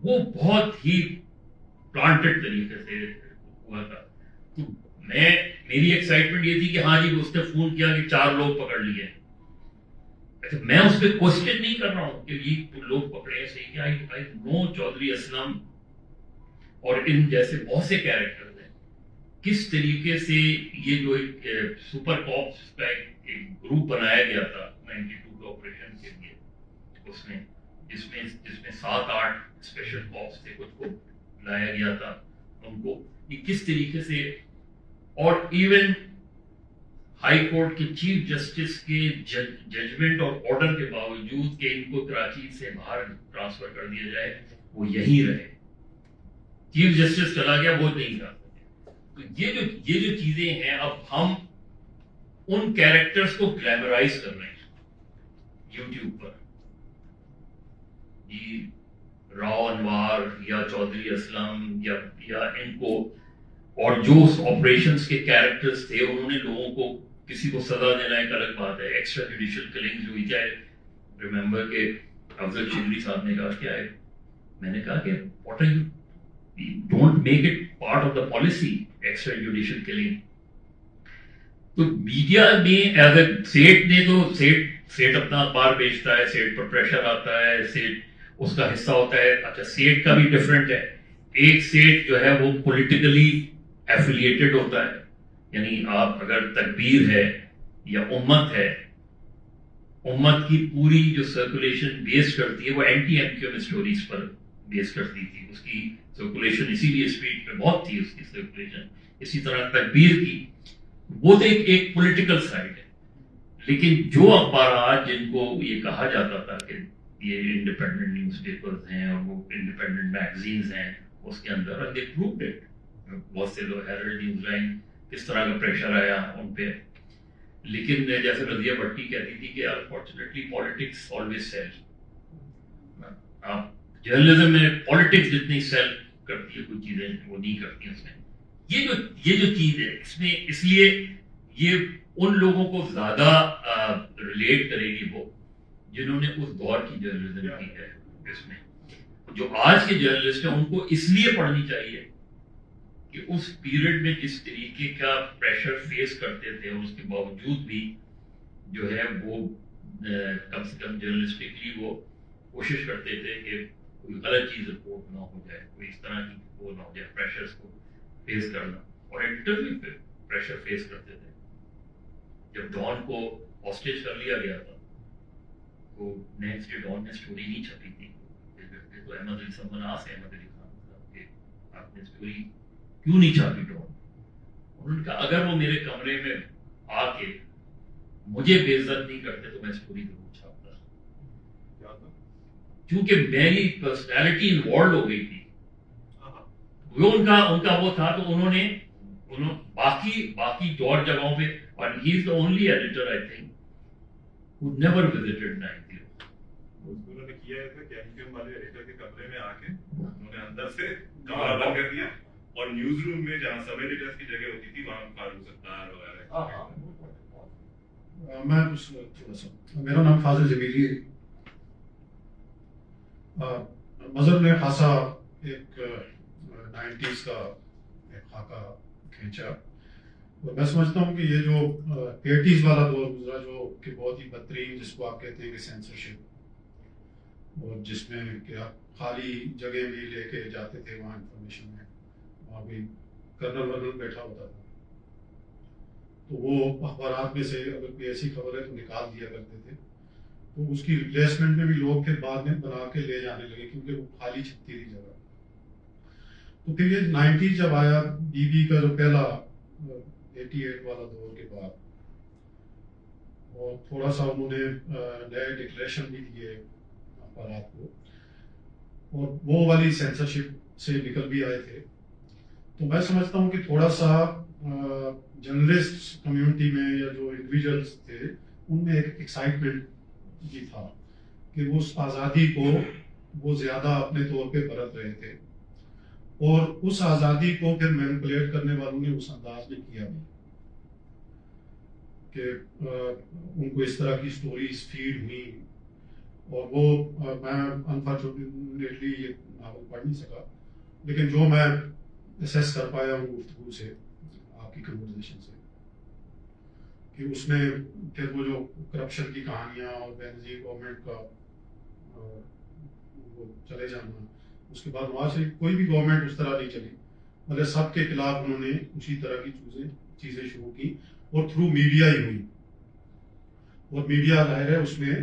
وہ بہت ہی پلانٹڈ طریقے سے ہوا تھا. تو میری ایکسائٹمنٹ یہ تھی کہ ہاں جی اس نے فون کیا کہ 4 لوگ پکڑ لیے. میں اس پہ کوشچن نہیں کر رہا ہوں کہ یہ لوگ پکڑے ہیں صحیح, کہ آئی نو چودھری اسلم اور ان جیسے بہت سے کیریکٹرز ہیں, کس طریقے سے یہ جو ایک سپر کاپس کا ایک گروپ بنایا گیا تھا 92 کے آپریشن کے لیے, اس میں جس میں 7-8 اسپیشل کاپس تھے, کچھ کو لایا گیا تھا ان کو, یہ کس طریقے سے, اور ایون ہائی کورٹ کے چیف جسٹس کے ججمنٹ اور آرڈر کے باوجود کہ ان کو کراچی سے باہر ٹرانسفر کر دیا جائے, وہ یہیں رہے. چیف جسٹس چلا گیا, وہ نہیں جا سکے. تو یہ جو چیزیں ہیں, اب ہم ان کیریکٹرز کو گلیمرائز کر رہے ہیں یوٹیوب پر. جی راؤ انوار یا چودھری اسلم یا ان کو, اور جو آپریشنز کے کیریکٹرز تھے انہوں نے لوگوں کو کسی کو سزا دینا ایک الگ بات ہے. ایکسٹرا جوڈیشل کلنگ جو ہوئی, کیا ہے ریممبر کہ افضل شبلی صاحب نے کہا کیا ہے, میں نے کہا کہ what are you don't make it part of the policy extrajudicial killing. تو میڈیا میں اگر سیٹ نے تو سیٹ اپنا اخبار بیچتا ہے, سیٹ پر پریشر آتا ہے, سیٹ اس کا حصہ ہوتا ہے. اچھا سیٹ کا بھی ڈفرینٹ ہے, ایک سیٹ جو ہے وہ پولیٹیکلی ایفیلیٹڈ ہوتا ہے, یعنی آپ اگر تکبیر ہے یا امت ہے, امت کی پوری جو سرکولیشن بیس کرتی ہے وہ اینٹی ایم کیو اسٹوریز پر بیس کرتی تھی. اس کی سرکولیشن اسی لیے اسپیڈ پہ بہت تھی اس کی سرکولیشن. اسی طرح تکبیر کی وہ تو ایک پولیٹیکل سائڈ ہے, لیکن جو اخبارات جن کو یہ کہا جاتا تھا کہ یہ انڈیپینڈنٹ نیوز پیپرز ہیں اور وہ انڈیپینڈنٹ میگزینز ہیں, اس کے اندر دے پرووڈ اٹ. بہت سے لوگ ہیرلڈ نیوز لائن کس طرح کا پریشر آیا ان پہ, لیکن جیسے رضیہ بھٹی کہتی تھی کہ انفارچونیٹلی پالیٹکس آلویز سیل. آپ جرنلزم میں پالیٹکس جتنی سیل کرتی ہے کچھ چیزیں وہ نہیں کرتی اس میں. یہ جو چیز ہے اس میں, اس لیے یہ ان لوگوں کو زیادہ ریلیٹ کرے گی وہ جنہوں نے اس دور کی جرنلزم کی ہے. اس میں جو آج کے جرنلسٹ ہیں ان کو اس لیے پڑھنی چاہیے کہ اس پیریڈ میں جس طریقے کا پریشر فیس کرتے تھے, اور اس کے باوجود بھی جو ہے وہ کم سے کم جرنلسٹکلی وہ کوشش کرتے تھے کہ کوئی غلط چیز رپورٹ نہ ہو جائے, کوئی اس طرح کی وہ نہ ہو جائے, پریشرز کو فیس کرنا. اور ایڈیٹر بھی پریشر فیس کرتے تھے. جب ڈان کو ہاسٹیج کر لیا گیا تھا تو نیکسٹ ڈے ڈان نے اسٹوری نہیں چھپی تھی, تو احمد علی صاحب مناس احمد علی خان صاحب کے آپ نے اسٹوری کیوں نہیں چھاپی ڈان. انہوں نے کہا اگر وہ میرے کمرے میں آ کے مجھے بے عزت نہیں کرتے تو میں اسٹوری ضرور چھاپتا, کیونکہ میری پرسنالٹی انوالو ہو گئی تھی. وہ ان کا وہ تھا. تو انہوں نے باقی اور جگہوں پہ, اور he is the only editor I think who never visited 90. انہوں نے کیا ہے کہ ایم والے ایڈیٹر کے کمرے میں آ کے انہوں نے اندر سے کمرہ بند کر دیا, اور نیوز روم میں جہاں سب ایڈیٹرز کی جگہ ہوتی تھی وہاں فاروق ستار وغیرہ. میں میرا نام فاضل جمیلی ہے. مظہر نے خاصا ایک 90s کا ایک خاکہ کھینچا, اور میں سمجھتا ہوں کہ یہ جو 80s والا دور گزرا جو کہ بہت ہی بدترین, جس کو آپ کہتے ہیں کہ سینسرشپ, اور جس میں کہ آپ خالی جگہ بھی لے کے جاتے تھے وہاں انفارمیشن میں, وہاں بھی کرنل ورنل بیٹھا ہوتا تھا, تو وہ اخبارات میں سے اگر کوئی ایسی خبر ہے تو نکال دیا کرتے تھے. تو اس کی ریپلیسمنٹ میں بھی لوگ پھر بعد میں بنا کے لے جانے لگے کیونکہ وہ خالی چھپتی تھی جگہ. تو پھر یہ 90 جب آیا بی بی کا جو پہلا 88 والا دور کے بعد، اور تھوڑا سا انہوں نے نئے ڈکلیریشن بھی دیے اخبارات کو، اور وہ والی سینسرشپ سے نکل بھی آئے تھے. تو میں سمجھتا ہوں کہ تھوڑا سا جرنلسٹ کمیونٹی میں یا جو انڈیویجولس تھے ان میں ایک ایکسائٹمنٹ بھی تھا کہ وہ اس آزادی کو وہ زیادہ اپنے طور پہ برت رہے تھے، اور اس آزادی کو پھر مینپولیٹ کرنے والوں نے اس انداز میں کیا بھی کہ ان کو اس طرح کی سٹوریز فیڈ ہوئی. اور وہ میں انفارچونیٹلی یہ ناول پڑھ نہیں سکا، لیکن جو میں اسیس کر پایا ہوں گفتگو سے، آپ کی کنورزیشن سے، کہ اس میں پھر وہ جو کرپشن کی کہانیاں اور بے نظیر گورنمنٹ کا وہ چلے جانا، اس کے بعد وہاں سے کوئی بھی گورنمنٹ اس طرح نہیں چلی، مگر سب کے خلاف انہوں نے اسی طرح کی چیزیں شروع کی، اور تھرو میڈیا ہی ہوئی. اور میڈیا ظاہر ہے اس میں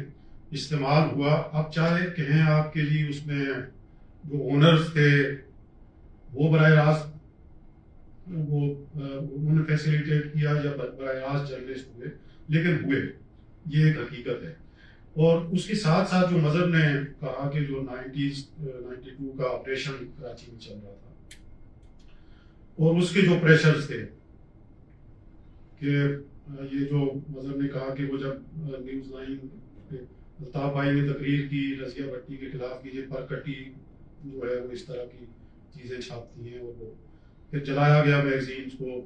استعمال ہوا. اب چاہے کہیں آپ کے جی اس میں جو اونرز تھے وہ براہ راست وہ انہوں نے فیسیلیٹیٹ کیا یا براہ راست جرنلسٹ ہوئے، لیکن ہوئے، یہ ایک حقیقت ہے. اور اس کے ساتھ ساتھ جو مظہر نے کہا کہ جو 92 کا آپریشن کراچی میں چل رہا تھا، اور اس کے جو پریشرز تھے کہ یہ جو مظہر نے کہا کہ وہ جب نیوز 9 الطاف بھائی نے تقریر کی رضیہ بھٹی کے خلاف کی، یہ پرکٹی جو ہے وہ اس طرح کی چیزیں چھاپتی ہیں، اور وہ پھر جلایا گیا میگزینس کو،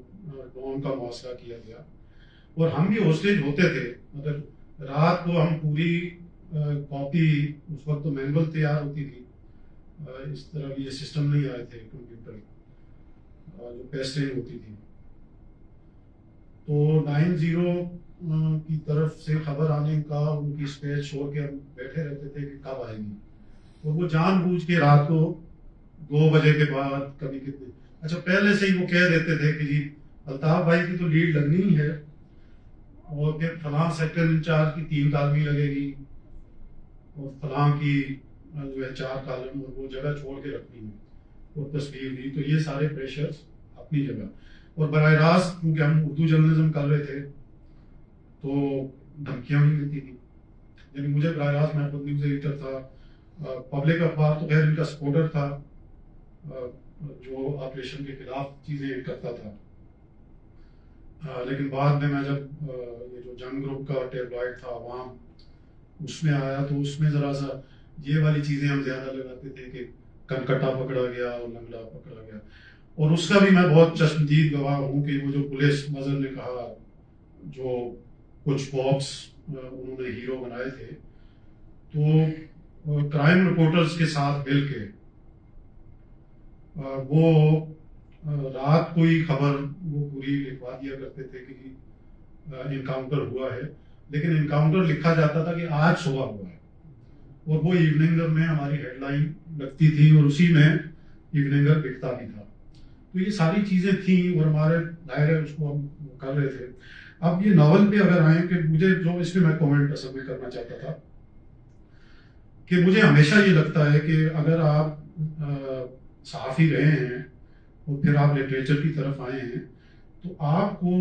ڈون کا محاصرہ کیا گیا، اور ہم بھی ہوسٹیج ہوتے تھے. مگر رات کو ہم پوری کاپی، اس وقت تو مینول تیار ہوتی تھی، اس طرح کی یہ سسٹم نہیں آئے تھے کمپیوٹر جو پیسٹنگ ہوتی تھی. تو 90 کی طرف سے خبر آنے کا ان کی اسپیس چھوڑ کے ہم بیٹھے رہتے تھے کہ کب آئے گی، اور وہ جان بوجھ کے رات کو 2 بجے کے بعد کبھی کتنے، اچھا پہلے سے ہی وہ کہہ دیتے تھے کہ جی الطاف بھائی کی تو لیڈ لگنی ہی ہے، اور پھر فلاں سیکٹر انچارج کی 3 کالمی لگے گی، اور فلاں کی جو ہے 4 کالم، اور وہ جگہ چھوڑ کے رکھنی ہے، اور تصویر دی. تو یہ سارے پریشرز اپنی جگہ، اور براہ راست کیونکہ ہم اردو جرنلزم کر رہے تھے تو دھمکیاں بھی ملتی تھیں. یعنی مجھے براہ راست، میں خود نیوز ایڈیٹر تھا، پبلک اخبار تو خیر ان کا سپورٹر تھا جو آپریشن کے خلاف چیزیں کرتا تھا، لیکن بعد میں جب یہ جو جنگ گروپ کا ٹیبلائڈ تھا وہاں اس میں آیا، تو اس میں ذرا سا یہ والی چیزیں ہم زیادہ لگاتے تھے کہ کنکٹا پکڑا گیا اور لنگڑا پکڑا گیا. اور اس کا بھی میں بہت چشمدید گواہ ہوں کہ وہ جو پولیس مظہر نے کہا جو کچھ باکس انہوں نے ہیرو بنائے تھے، تو کرائم رپورٹرز کے ساتھ مل کے وہ رات کو ہی خبر وہ پوری لکھوا دیا کرتے تھے کہ انکاؤنٹر ہوا ہے، لیکن انکاؤنٹر لکھا جاتا تھا کہ آج صبح ہوا ہے، اور وہ ایوننگر میں ہماری ہیڈ لائن لگتی تھی، اور اسی میں ایوننگر بکتا بھی تھا. تو یہ ساری چیزیں تھیں، اور ہمارے ظاہر ہے اس کو ہم کر رہے تھے. اب یہ ناول پہ اگر آئیں، کہ مجھے جو اس پہ میں کامنٹ اصل میں کرنا چاہتا تھا کہ مجھے ہمیشہ یہ لگتا ہے کہ اگر آپ صحافی رہے ہیں اور پھر آپ لٹریچر کی طرف آئے ہیں، تو آپ کو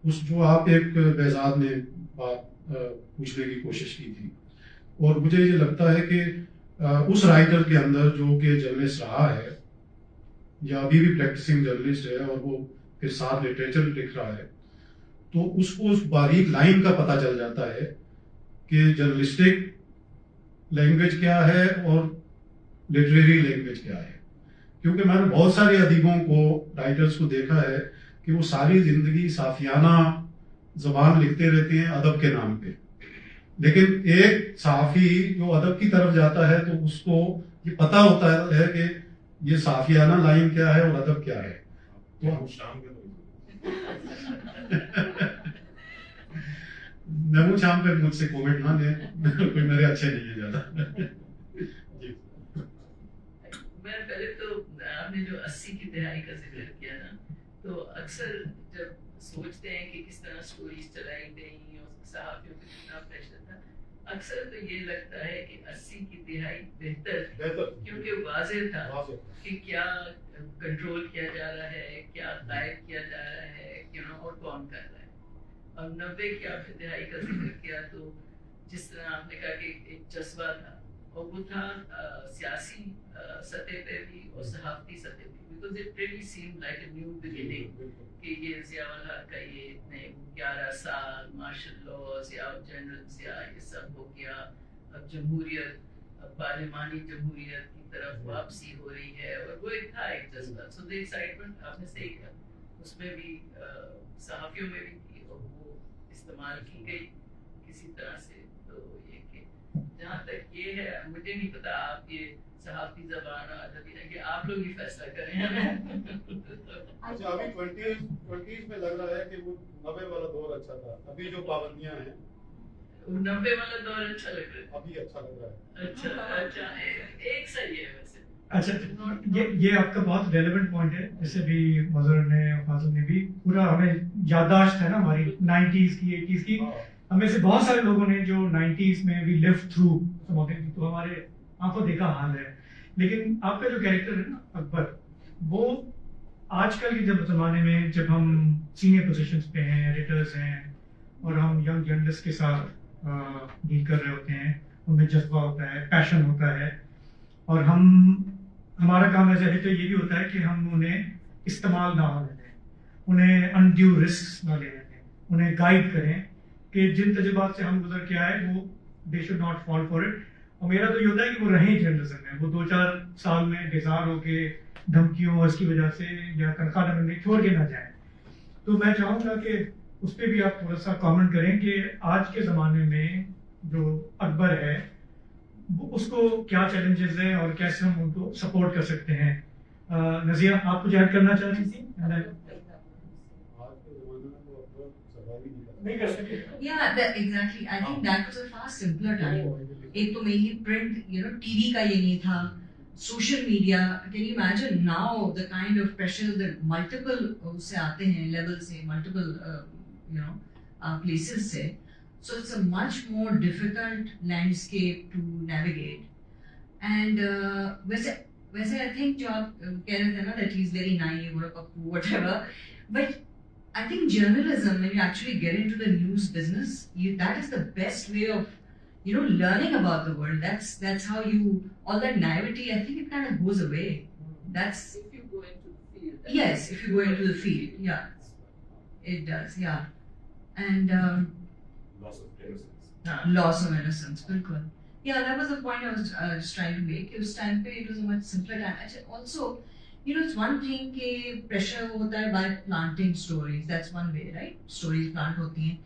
اس جو آپ ایک بہزاد نے بات پوچھنے کی کوشش کی تھی، اور مجھے یہ لگتا ہے کہ اس رائٹر کے اندر جو کہ جرنلسٹ رہا ہے یا ابھی بھی پریکٹسنگ جرنلسٹ ہے، اور وہ پھر ساتھ لٹریچر لکھ رہا ہے، تو اس کو اس باریک لائن کا پتہ چل جاتا ہے کہ جرنلسٹک لینگویج کیا ہے اور لٹریری لینگویج کیا ہے. کیونکہ میں نے بہت سارے ادیبوں کو، رائٹرز کو دیکھا ہے کہ وہ ساری زندگی صافیانہ زبان لکھتے رہتے ہیں ادب کے نام پہ، لیکن ایک صحافی جو ادب کی طرف جاتا ہے تو اس کو یہ پتہ ہوتا ہے کہ یہ صافیانہ لائن کیا ہے اور ادب کیا ہے. تو محمود شام پہ مجھ سے کومنٹ نہ دیں، کوئی میرے اچھے نہیں ہے زیادہ. جی میں پہلے تو آپ نے جو 80 کی دہائی کا ذکر کیا نا، تو اکثر جب سوچتے ہیں کہ کس طرح سٹوریز چلائی گئیں اور صحافیوں پہ کتنا پریشر تھا، اکثر تو یہ لگتا ہے کہ 80 کی دہائی بہتر تھی بہتر کیونکہ واضح تھا واضح کہ کیا کنٹرول کیا جا رہا ہے, کیا غائب کیا جا رہا ہے, اور کون کر رہا ہے. اور 90 کی آپ نے دہائی کا ذکر کیا تو جس طرح آپ نے کہا کہ ایک جذبہ تھا, اور وہ تھا سیاسی سطح پہ بھی اور صحافتی سطح پہ, because it really seem like a new beginning کہ یہ ضیاء الحق کا یہ اتنے 11 سال martial law, Zia general Zia, یہ سب ہو گیا. اب جمہوریت, پارلیمانی جمہوریت کی طرف واپسی ہو رہی ہے, اور وہ ایک تھا ایک جذبہ. سو دی ایکسائٹمنٹ آپ نے صحیح کہا, اس میں بھی صحافیوں میں بھی تھی, اور وہ استعمال کی گئی کسی طرح سے. تو یہ کہ جہاں تک یہ ہے, مجھے نہیں پتا آپ یہ صحافتی زبان اور ادبی ہے کہ آپ لوگ ہی فیصلہ کریں. اچھا ابھی 20s میں لگ رہا ہے کہ وہ 90 والا دور اچھا تھا, ابھی جو پابندیاں ہیں 90 والا دور اچھا لگ رہا ہے. ابھی اچھا لگ رہا ہے. اچھا ایک صحیح ہے ویسے. اچھا یہ آپ کا بہت ریلیونٹ پوائنٹ ہے. جیسے بھی مظہر نے, فاضل نے بھی پورا ہمیں یادداشت ہے نا ہماری 90s کی 80s کی. ہمیں سے بہت سارے لوگوں نے جو 90s میں وی لیو تھرو تو ہمارے آنکھوں دیکھا حال ہے. لیکن آپ کا جو کیریکٹر ہے نا اکبر, وہ آج کل کے جب زمانے میں جب ہم سینئر پوزیشنز پہ ہیں, ایڈیٹرز ہیں, اور ہم ینگ جرنلسٹ کے ساتھ ڈیل کر رہے ہوتے ہیں, ان میں جذبہ ہوتا ہے, پیشن ہوتا ہے, اور ہمارا کام ایز ایڈیٹر یہ بھی ہوتا ہے کہ ہم انہیں استعمال نہ ہونے دیں, انہیں انڈیو رسک نہ لینے دیں, انہیں گائیڈ کریں کہ جن تجربات سے ہم گزر کے آئے وہ they should not fall for it. اور میرا تو یہ ہوتا ہے کہ وہ رہیں جرنلزم میں, وہ 2-4 سال میں بیزار ہو کے دھمکیوں اور اس کی وجہ سے یا تنخواہ نہ ملنے چھوڑ کے نہ جائیں. تو میں چاہوں گا کہ اس پہ بھی آپ تھوڑا سا کامنٹ کریں کہ آج کے زمانے میں جو اکبر ہے اس کو کیا چیلنجز ہیں اور کیسے ہم ان کو سپورٹ کر سکتے ہیں. نظیہ آپ کچھ ایڈ کرنا چاہ رہی تھی؟ نہیں کر سکتے. Yeah, exactly. I think that was a far simpler time. ایک تو میری پرنٹ ٹی وی کا یہ نہیں تھا, social media. Can you imagine now the kind of pressure multiple اس سے آتے ہیں, لیول سے, ملٹیپل پلیسز سے. So it's a much more difficult landscape to navigate. And ویسے آئی تھنک جو آپ کہہ رہے تھے نا that he is very naive اور پپو وٹ ایور, بٹ I think journalism, when you actually get into the news business, that is the best way of, learning about the world. That's how you, all that naivety, I think it kind of goes away. That's If you go into the field. yes, if you go into the field, yeah, it does, yeah, and Loss of innocence. loss of innocence, bilkul. Yeah, that was the point I was just trying to make. It was time pe, it was a much simpler time. Also, it's one thing کہ pressure ہوتا ہے by planting stories. That's one way, right? Stories plant ہوتی ہیں.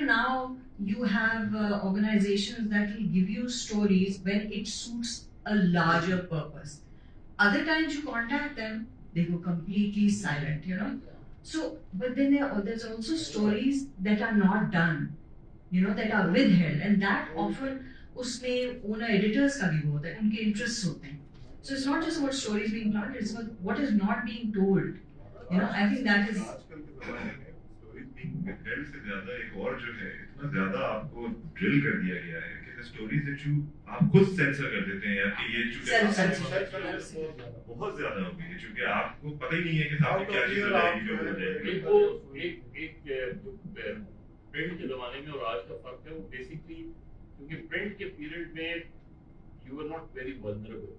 Now you have organizations that will give you stories when it suits a larger purpose. Other times you contact them, they go completely silent, So, but then there's also stories that are not done, that are withheld, and that often اس میں owner editors کا بھی ہوتا ہے, ان کے interests ہوتے ہیں. So it's not just about stories being planted, it's about what is not being told. I think that is. آج کل کے زمانے میں اسٹوریز بینگ withheld سے زیادہ ایک اور جو ہے, اتنا زیادہ آپ کو ڈرل کر دیا گیا ہے کہ اسٹوریز آپ خود سینسر کر دیتے ہیں, یا کہ یہ چونکہ بہت زیادہ ہو گئی ہے, چونکہ آپ کو پتہ ہی نہیں ہے کہ آپ کی کیا چیز ہو جائے گی, جو ہو جائے گی. وہ ایک جو پرنٹ کے زمانے میں اور آج کا فرق ہے, وہ بیسکلی کیونکہ پرنٹ کے پیریڈ میں you are not very vulnerable.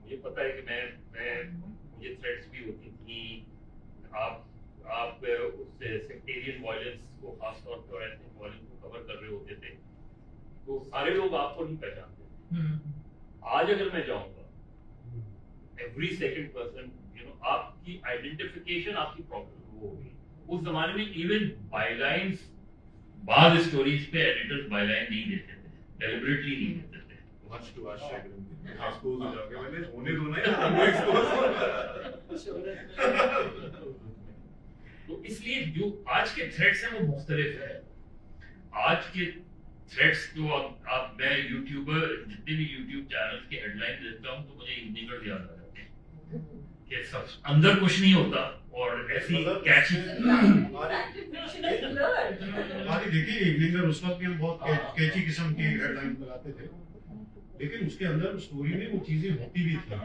مجھے پتا ہے کہ مجھے تھریٹس بھی ہوتی تھیں, آپ اس سیکٹیرین وائلنس کو خاص طور پر ایتھنک وائلنس کو کور کر رہے ہوتے تھے, تو سارے لوگ آپ کو نہیں پہچانتے. آج اگر میں جاؤں گا, ایوری سیکنڈ پرسن, آپ کی آئیڈینٹیفیکیشن آپ کی پرابلم ہو گئی. اس زمانے میں ایون بائی لائنس, بعض اسٹوریز پہ ایڈیٹرز بائی لائن نہیں دیتے تھے, ڈیلیبریٹلی نہیں دیتے تھے. Much to our chagrin. Expose ہو جاؤ گے, میں نے ہونے دو نا ایکسپوز. تو اس لیے جو آج کے تھریٹس ہیں وہ مختلف ہیں. آج کے تھریٹس جو آپ میں یوٹیوبر, جتنے بھی یوٹیوب چینلز کے ہیڈ لائن دیکھتا ہوں تو مجھے ایوننگرز یاد آ جاتے ہیں کہ سب اندر کچھ نہیں ہوتا اور ایسی کیچی ہماری دیکھیے ایوننگر اس وقت بھی ہم بہت کیچی قسم کی ہیڈ لائن لگاتے تھے لیکن اس کے اندر اسٹوری میں وہ چیزیں ہوتی بھی تھیں.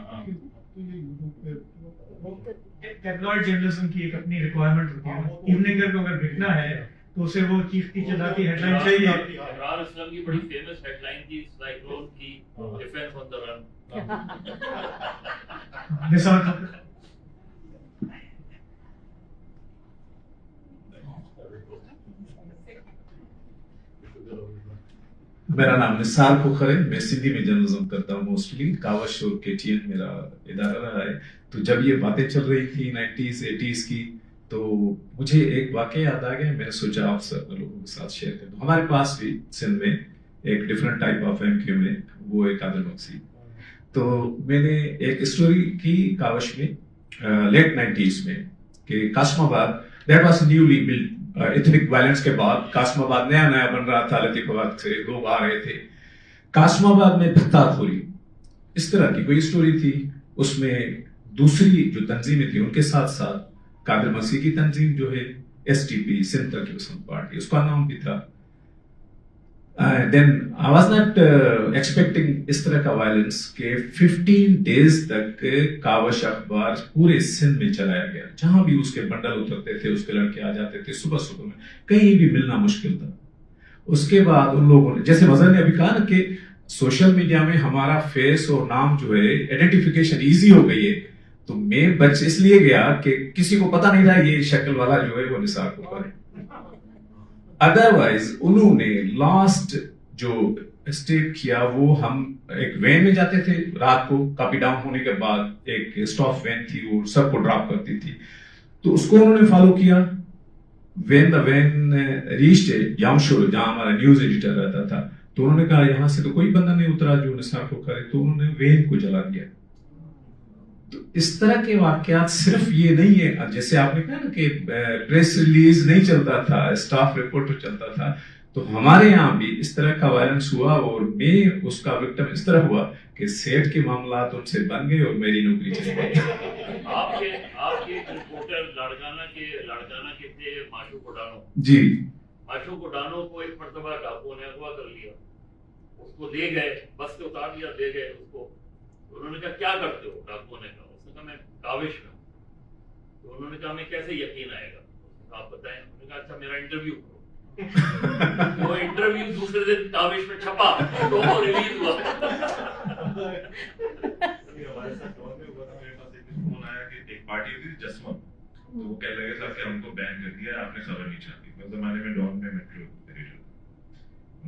ٹیبلوئڈ جرنلزم کی ایک اپنی ریکوائرمنٹ ہوتی ہے. ایوننگر کو اگر بکنا ہے تو اسے وہ چیخ کی چلاتی ہیڈ لائن چاہیے. عمران اسلم کی بڑی فیمس ہیڈ لائن تھی سائیکلون کی ڈیفینس آن دی رن. مثال میرا نام نثار کھوکھر ہے. میں سندھی میں جرنلزم کرتا ہوں موسٹلی. کاوش اور کے ٹی این میرا ادارہ رہا ہے. تو جب یہ باتیں چل رہی تھی 90s 80s کی تو مجھے ایک واقعہ یاد آ گیا. میں نے سوچا آپ سب لوگوں کے ساتھ شیئر کر دوں. ہمارے پاس بھی سندھ میں ایک different type of M Q میں وہ ایک عادل مقصد. تو میں نے ایک اسٹوری کی کاوش میں لیٹ 90s میں کہ Qasimabad that was newly built. Ethnic violence کے بعد قاسم آباد نیا نیا بن رہا تھا. لطیف آباد سے لوگ آ رہے تھے. قاسم آباد میں بھتہ خوری اس طرح کی کوئی اسٹوری تھی. اس میں دوسری جو تنظیمیں تھیں ان کے ساتھ ساتھ قادر مسیح کی تنظیم جو ہے ایس ٹی پی سندھ ترقی پسند پارٹی اس کا نام بھی تھا. دین آئی واز ناٹ ایکسپیکٹنگ اس طرح کا وائلنس کہ 15 days تک کاوش اخبار پورے سندھ میں چلایا گیا. جہاں بھی اس کے بنڈل اترتے تھے اس کے لڑکے آ جاتے تھے. صبح صبح میں کہیں بھی ملنا مشکل تھا. اس کے بعد ان لوگوں نے جیسے وزن نے ابھی کہا نا کہ سوشل میڈیا میں ہمارا فیس اور نام جو ہے آئیڈینٹیفیکیشن ایزی ہو گئی ہے. تو میں بچ اس لیے گیا کہ کسی کو پتا نہیں تھا یہ شکل والا جو ہے وہ نثار کھوکھر ہے. ادروائز انہوں نے لاسٹ جو اسٹیپ کیا وہ ہم ایک وین میں جاتے تھے رات کو. کاپی ڈاؤن ہونے کے بعد ایک اسٹاف وین تھی وہ سب کو ڈراپ کرتی تھی. تو اس کو انہوں نے فالو کیا. وین دا وین ریچڈ یامشور جہاں ہمارا نیوز ایڈیٹر رہتا تھا. تو انہوں نے کہا یہاں سے تو کوئی بندہ نہیں اترا جو نثار کھوکھر ہے. تو انہوں نے وین کو جلا دیا. تو اس طرح کے واقعات صرف یہ نہیں ہے جیسے آپ نے کہا نا کہ پریس ریلیز نہیں چلتا تھا اسٹاف رپورٹ چلتا تھا. تو ہمارے یہاں بھی اس طرح کا وائلنس ہوا اور میں اس کا وکٹم اس طرح ہوا کہ سیٹ کے معاملات ان سے بن گئے اور میری نوکری چلی گئی. آپ کے رپورٹر لاڑکانہ کے تھے ماشو کوڈانو. جی ماشو کوڈانو کو ایک مرتبہ ڈاکو نے اغوا کر لیا. اس کو لے گئے بس سے اتار لیا لے گئے اس کو. انہوں نے کہا کیا کرتے ہو ڈاکو نے کہا. اس نے کہا میں کاوش میں ہوں. تو انہوں نے کہا میں کیسے یقین آئے گا آپ بتائیں. انہوں نے کہا اچھا میرا انٹرویو کرو. وہ انٹرویو دوسرے دن کاوش میں چھپا تو وہ ریلیز ہوا. ہمارے ساتھ دور میں ہوا تھا. میرے پاس ایک فون آیا کہ ایک پارٹی ہوتی تھی جسمہ. تو وہ کہنے لگے صاحب کہ ہم کو بین کر دیا آپ نے خبر نہیں چھاپی. اس زمانے میں ڈان میں میٹرو ایڈیٹر.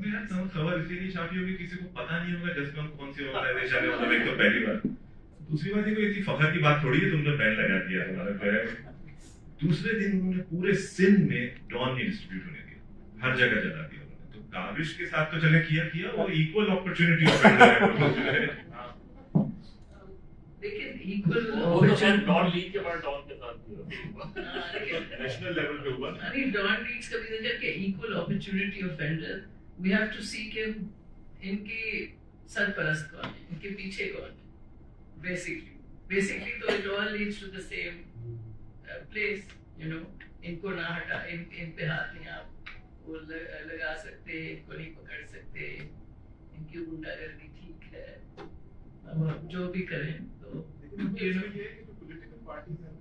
یار خبر اس لیے نہیں چھاپی ہوگی کسی کو پتا نہیں ہوگا جسمہ کون سی آرگنائزیشن ہے. مطلب ایک تو پہلی بات. دوسری بات یہ کوئی اتنی فخر کی بات تھوڑی ہے تم نے بین لگا دیا ہمارا. دوسرے دن انہوں نے پورے سندھ میں ڈان نہیں ڈسٹریبیوٹ ہونے دیا. ہر جگہ جلا دیا انہوں نے. تو کاوش کے ساتھ تو چلے کیا وہ ایکول اپرچونٹی ہے. لیکن ایکول وہ تو شاید ڈان لیگ کے بعد ڈان کے ساتھ نیشنل لیول پہ ہوا. ڈان لیگز کا بھی ذکر کہ equal opportunity offender we have to see کہ ان کی سرپرست کون ہے ان کے پیچھے کون ہے. بیسکلی تو it all leads to the same place you know. ان کو نہ ہٹا ان پہ ہاتھ نہیں آپ وہ لگا سکتے. ان کو نہیں پکڑ سکتے. ان کی گنڈا گردی ٹھیک ہے اب جو بھی کریں تو پولیٹیکل پارٹیز ہیں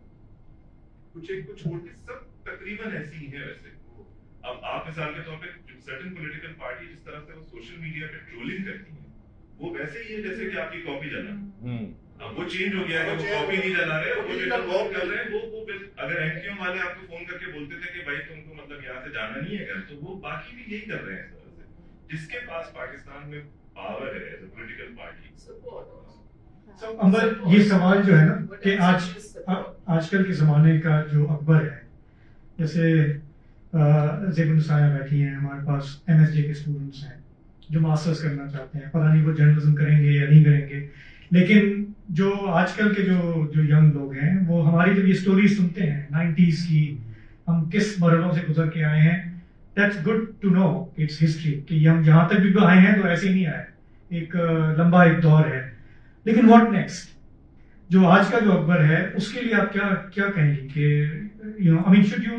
کچھ ایک کو چھوڑ کے سب تقریباً ایسی ہی ہیں. ویسے اب آپ مثال کے طور پہ سرٹن پولیٹیکل پارٹی جس طرح سے وہ سوشل میڈیا پہ ٹرولنگ کرتی ہیں وہ ویسے ہی ہے جیسے کہ آپ کی کاپی جلانا. اب وہ چینج ہو گیا ہے وہ کاپی نہیں جلا رہے وہ لیٹر ورک کر رہے ہیں. وہ اگر ایم کیو والے آپ کو فون کر کے بولتے تھے کہ بھائی تم کو مطلب یہاں سے جانا نہیں ہے گھر تو وہ باقی بھی یہی کر رہے ہیں اس طرح سے. جس کے پاس پاکستان میں پاور ہے ایز اے پولیٹیکل پارٹی. امبر یہ سوال جو ہے نا کہ آج کل کے زمانے کا جو اکبر ہے جیسے زیب النسایہ بیٹھی ہیں ہمارے پاس ایم ایس جے کے اسٹوڈنٹس ہیں جو ماسٹرز کرنا چاہتے ہیں. پتہ نہیں وہ جرنلزم کریں گے یا نہیں کریں گے. لیکن جو آج کل کے جو ینگ لوگ ہیں وہ ہماری جب یہ اسٹوری سنتے ہیں 90s کی ہم کس مرحلوں سے گزر کے آئے ہیں that's good to know it's history کہ ہم جہاں تک بھی آئے ہیں تو ایسے ہی نہیں آئے. ایک لمبا ایک دور ہے. لیکن واٹ نیکسٹ. جو آج کا جو اکبر ہے اس کے لیے آپ کیا کہیں گی کہ you know I mean should you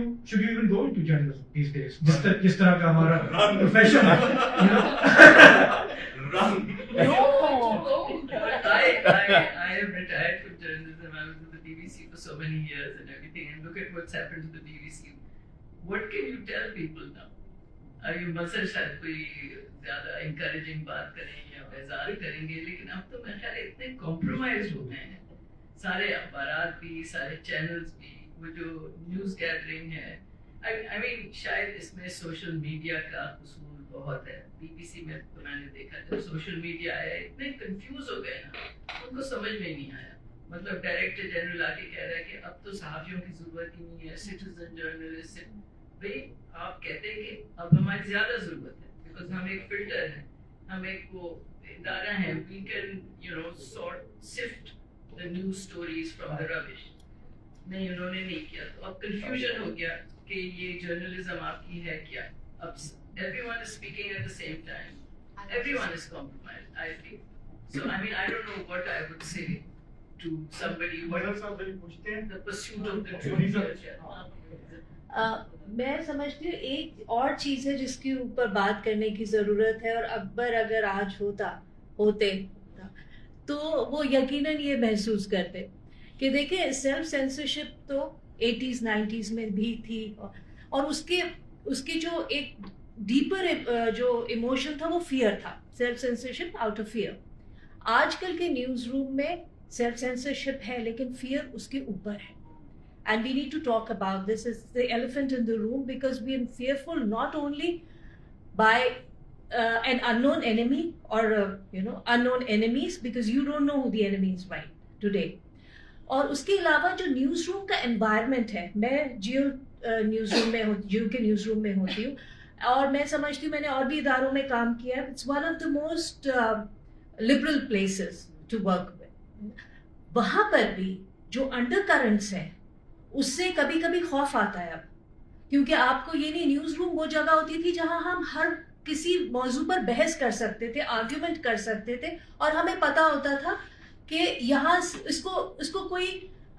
even go into journalism these days جس طرح کا ہمارا پروفیشن ہے you know No, I have retired from journalism. I was with the BBC for so many years and everything, and look at what's happened to the BBC. What can you tell people now? You must have شاید کوئی زیادہ encouraging بات کریں یا بیزار کریں گے, لیکن اب تو میرے خیال اتنے compromised ہو گئے ہیں سارے اخبارات بھی, سارے چینلز بھی, وہ جو نیوز گیدرنگ ہے. I mean شاید اس میں سوشل میڈیا کا قصور بہت ہے. بی بی سی میں تو میں نے دیکھا جب سوشل میڈیا آیا اتنے کنفیوز ہو گئے نا, ان کو سمجھ میں نہیں آیا. مطلب ڈائریکٹر جنرل آ کے کہہ رہا ہے کہ اب تو صحافیوں کی ضرورت ہی نہیں ہے, سٹیزن جرنلسٹ. بھائی آپ کہتے ہیں کہ اب ہماری زیادہ ضرورت ہے بیکاز ہم ایک فلٹر ہیں, ہم ایک وہ ادارہ ہیں, we can you know sort sift the news stories from the rubbish. نہیں انہوں نے نہیں کیا, تو اب کنفیوژن ہو گیا کہ یہ جرنلزم آپ کی ہے کیا. اب everyone is speaking at the same time, everyone is compromised, I think. So I mean I don't know what I would say to somebody what the pursuit of the truth. میں سمجھتی ہوں ایک اور چیز ہے جس کے اوپر بات کرنے کی ضرورت ہے, اور اکبر اگر آج ہوتے تو وہ یقیناً یہ محسوس کرتے کہ دیکھیں سیلف سینسرشپ تو 80s 90s میں بھی تھی, اور اس کے جو ایک ڈیپر جو ایموشن تھا وہ فیئر تھا, self censorship out of fear. آج کل کے نیوز روم میں سیلف سینسرشپ ہے لیکن فیئر اس کے اوپر ہے. And we need to talk about this. It's the elephant in the room because we are fearful not only by an unknown enemy or unknown enemies, because you don't know who the enemy is right today. اور اس کے علاوہ جو news room کا environment ہے, میں Jio news room میں جیو کے news room میں ہوتی ہوں, اور میں سمجھتی ہوں میں نے اور بھی اداروں میں کام کیا ہے. It's one of the most liberal places to work with. وہاں پر بھی جو انڈر کرنٹس ہیں اس سے کبھی کبھی خوف آتا ہے اب, کیونکہ آپ کو یہ نہیں, نیوز روم وہ جگہ ہوتی تھی جہاں ہم ہر کسی موضوع پر بحث کر سکتے تھے, آرگیومنٹ کر سکتے تھے, اور ہمیں پتہ ہوتا تھا کہ یہاں اس کو کوئی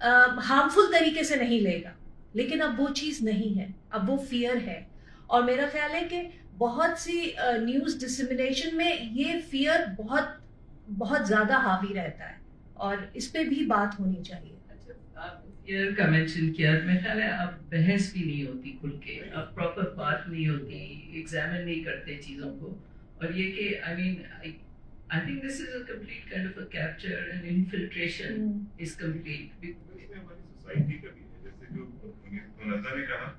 ہارمفل طریقے سے نہیں لے گا. لیکن اب وہ چیز نہیں ہے, اب وہ فیئر ہے. اور میرا خیال ہے کہ بہت سی نیوز ڈسیمنیشن میں یہ فیئر بہت بہت زیادہ حاوی رہتا ہے, اور اس پہ بھی بات ہونی چاہیے. فیئر کا مینشن کیا, میرا خیال ہے اب بحث بھی نہیں ہوتی کھل کے, اب پراپر بات نہیں ہوتی, ایگزامن نہیں کرتے چیزوں کو. اور یہ کہ I mean I think this is a complete kind of a capture and infiltration is complete. Society کا بھی ہے, جیسے جو منزہ نے کہا,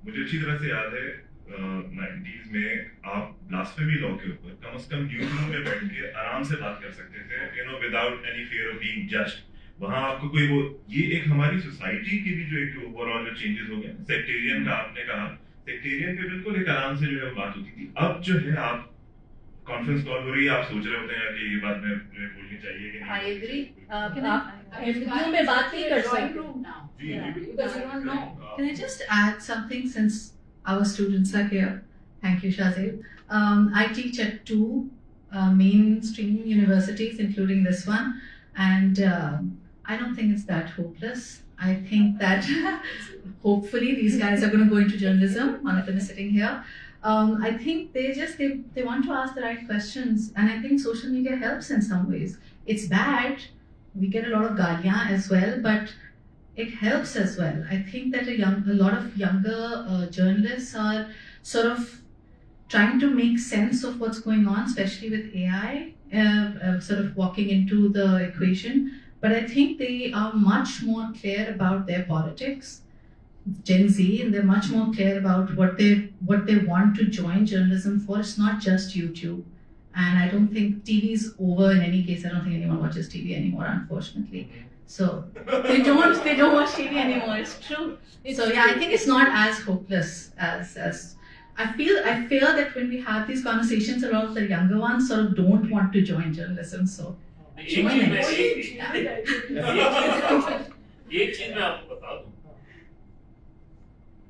مجھے اچھی طرح سے یاد ہے 90s میں آپ بلاسفیمی لاء کے اوپر کم از کم نیوز روم میں بیٹھ کے آرام سے بات کر سکتے تھے, without any fear of being judged. وہاں آپ کو کوئی وہ, یہ ایک ہماری سوسائٹی کی بھی جو ایک اوور آل جو چینجز ہو گئے. سیکٹیرین کا آپ نے کہا, سیکٹیرین پہ بالکل ایک آرام سے جو ہے بات ہوتی تھی. اب جو ہے آپ کانفرنس کال ہو رہی ہے, آپ سوچ رہے ہوتے ہیں کہ یہ بات میں بولنی چاہیے کہ نہیں. I agree. آپ انٹرویو میں بات نہیں کر سکتے. Can I just add something since our students are here? Thank you, Shazib. I teach at 2 mainstream universities, including this one, and I don't think it's that hopeless. I think that hopefully these guys are going to go into journalism. One of them is sitting here. I think they want to ask the right questions, and I think social media helps in some ways. It's bad. We get a lot of gaaliyan as well, but it helps as well. I think that a lot of younger journalists are sort of trying to make sense of what's going on, especially with AI sort of walking into the equation. But I think they are much more clear about their politics, Gen Z, and they're much more clear about what they want to join journalism for. It's not just YouTube. And I don't think TV is over in any case. I don't think anyone watches TV anymore, unfortunately. So they don't watch TV anymore. It's true. So yeah, I think it's not as hopeless as I feel that when we have these conversations, a lot of the younger ones sort of don't want to join journalism. So join it. ایک چیز میں آپ کو بتا دوں,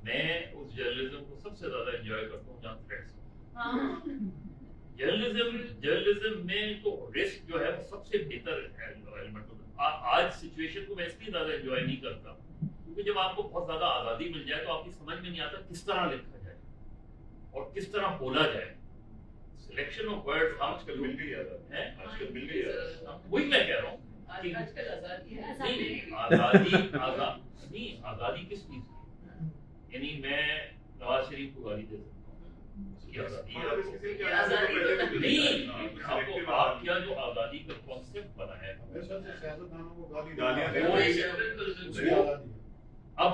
میں اس journalism کو سب سے زیادہ انجوائے کرتا ہوں جہاں تھریٹس ہوں. جرنلزم میں تو رسک جو ہے وہ سب سے بہتر ایلیمنٹ ہوتا ہے. آج سچویشن کو میں اس لیے زیادہ انجوائے نہیں کرتا کیونکہ جب آپ کو بہت زیادہ آزادی مل جائے تو آپ کی سمجھ میں نہیں آتا کس طرح لکھا جائے اور کس طرح بولا جائے. سلیکشن آف ورڈ آج کل مل گئی آج کل مل گئی. وہی میں کہہ رہا ہوں آج کل آزادی ہے. نہیں آزادی کس چیز کی. یعنی میں نواز شریف کو گالی دے سکتا ہوں اس کی آزادی ہے. نہیں آپ کیا جو آزادی کا کانسیپٹ بنا ہے اب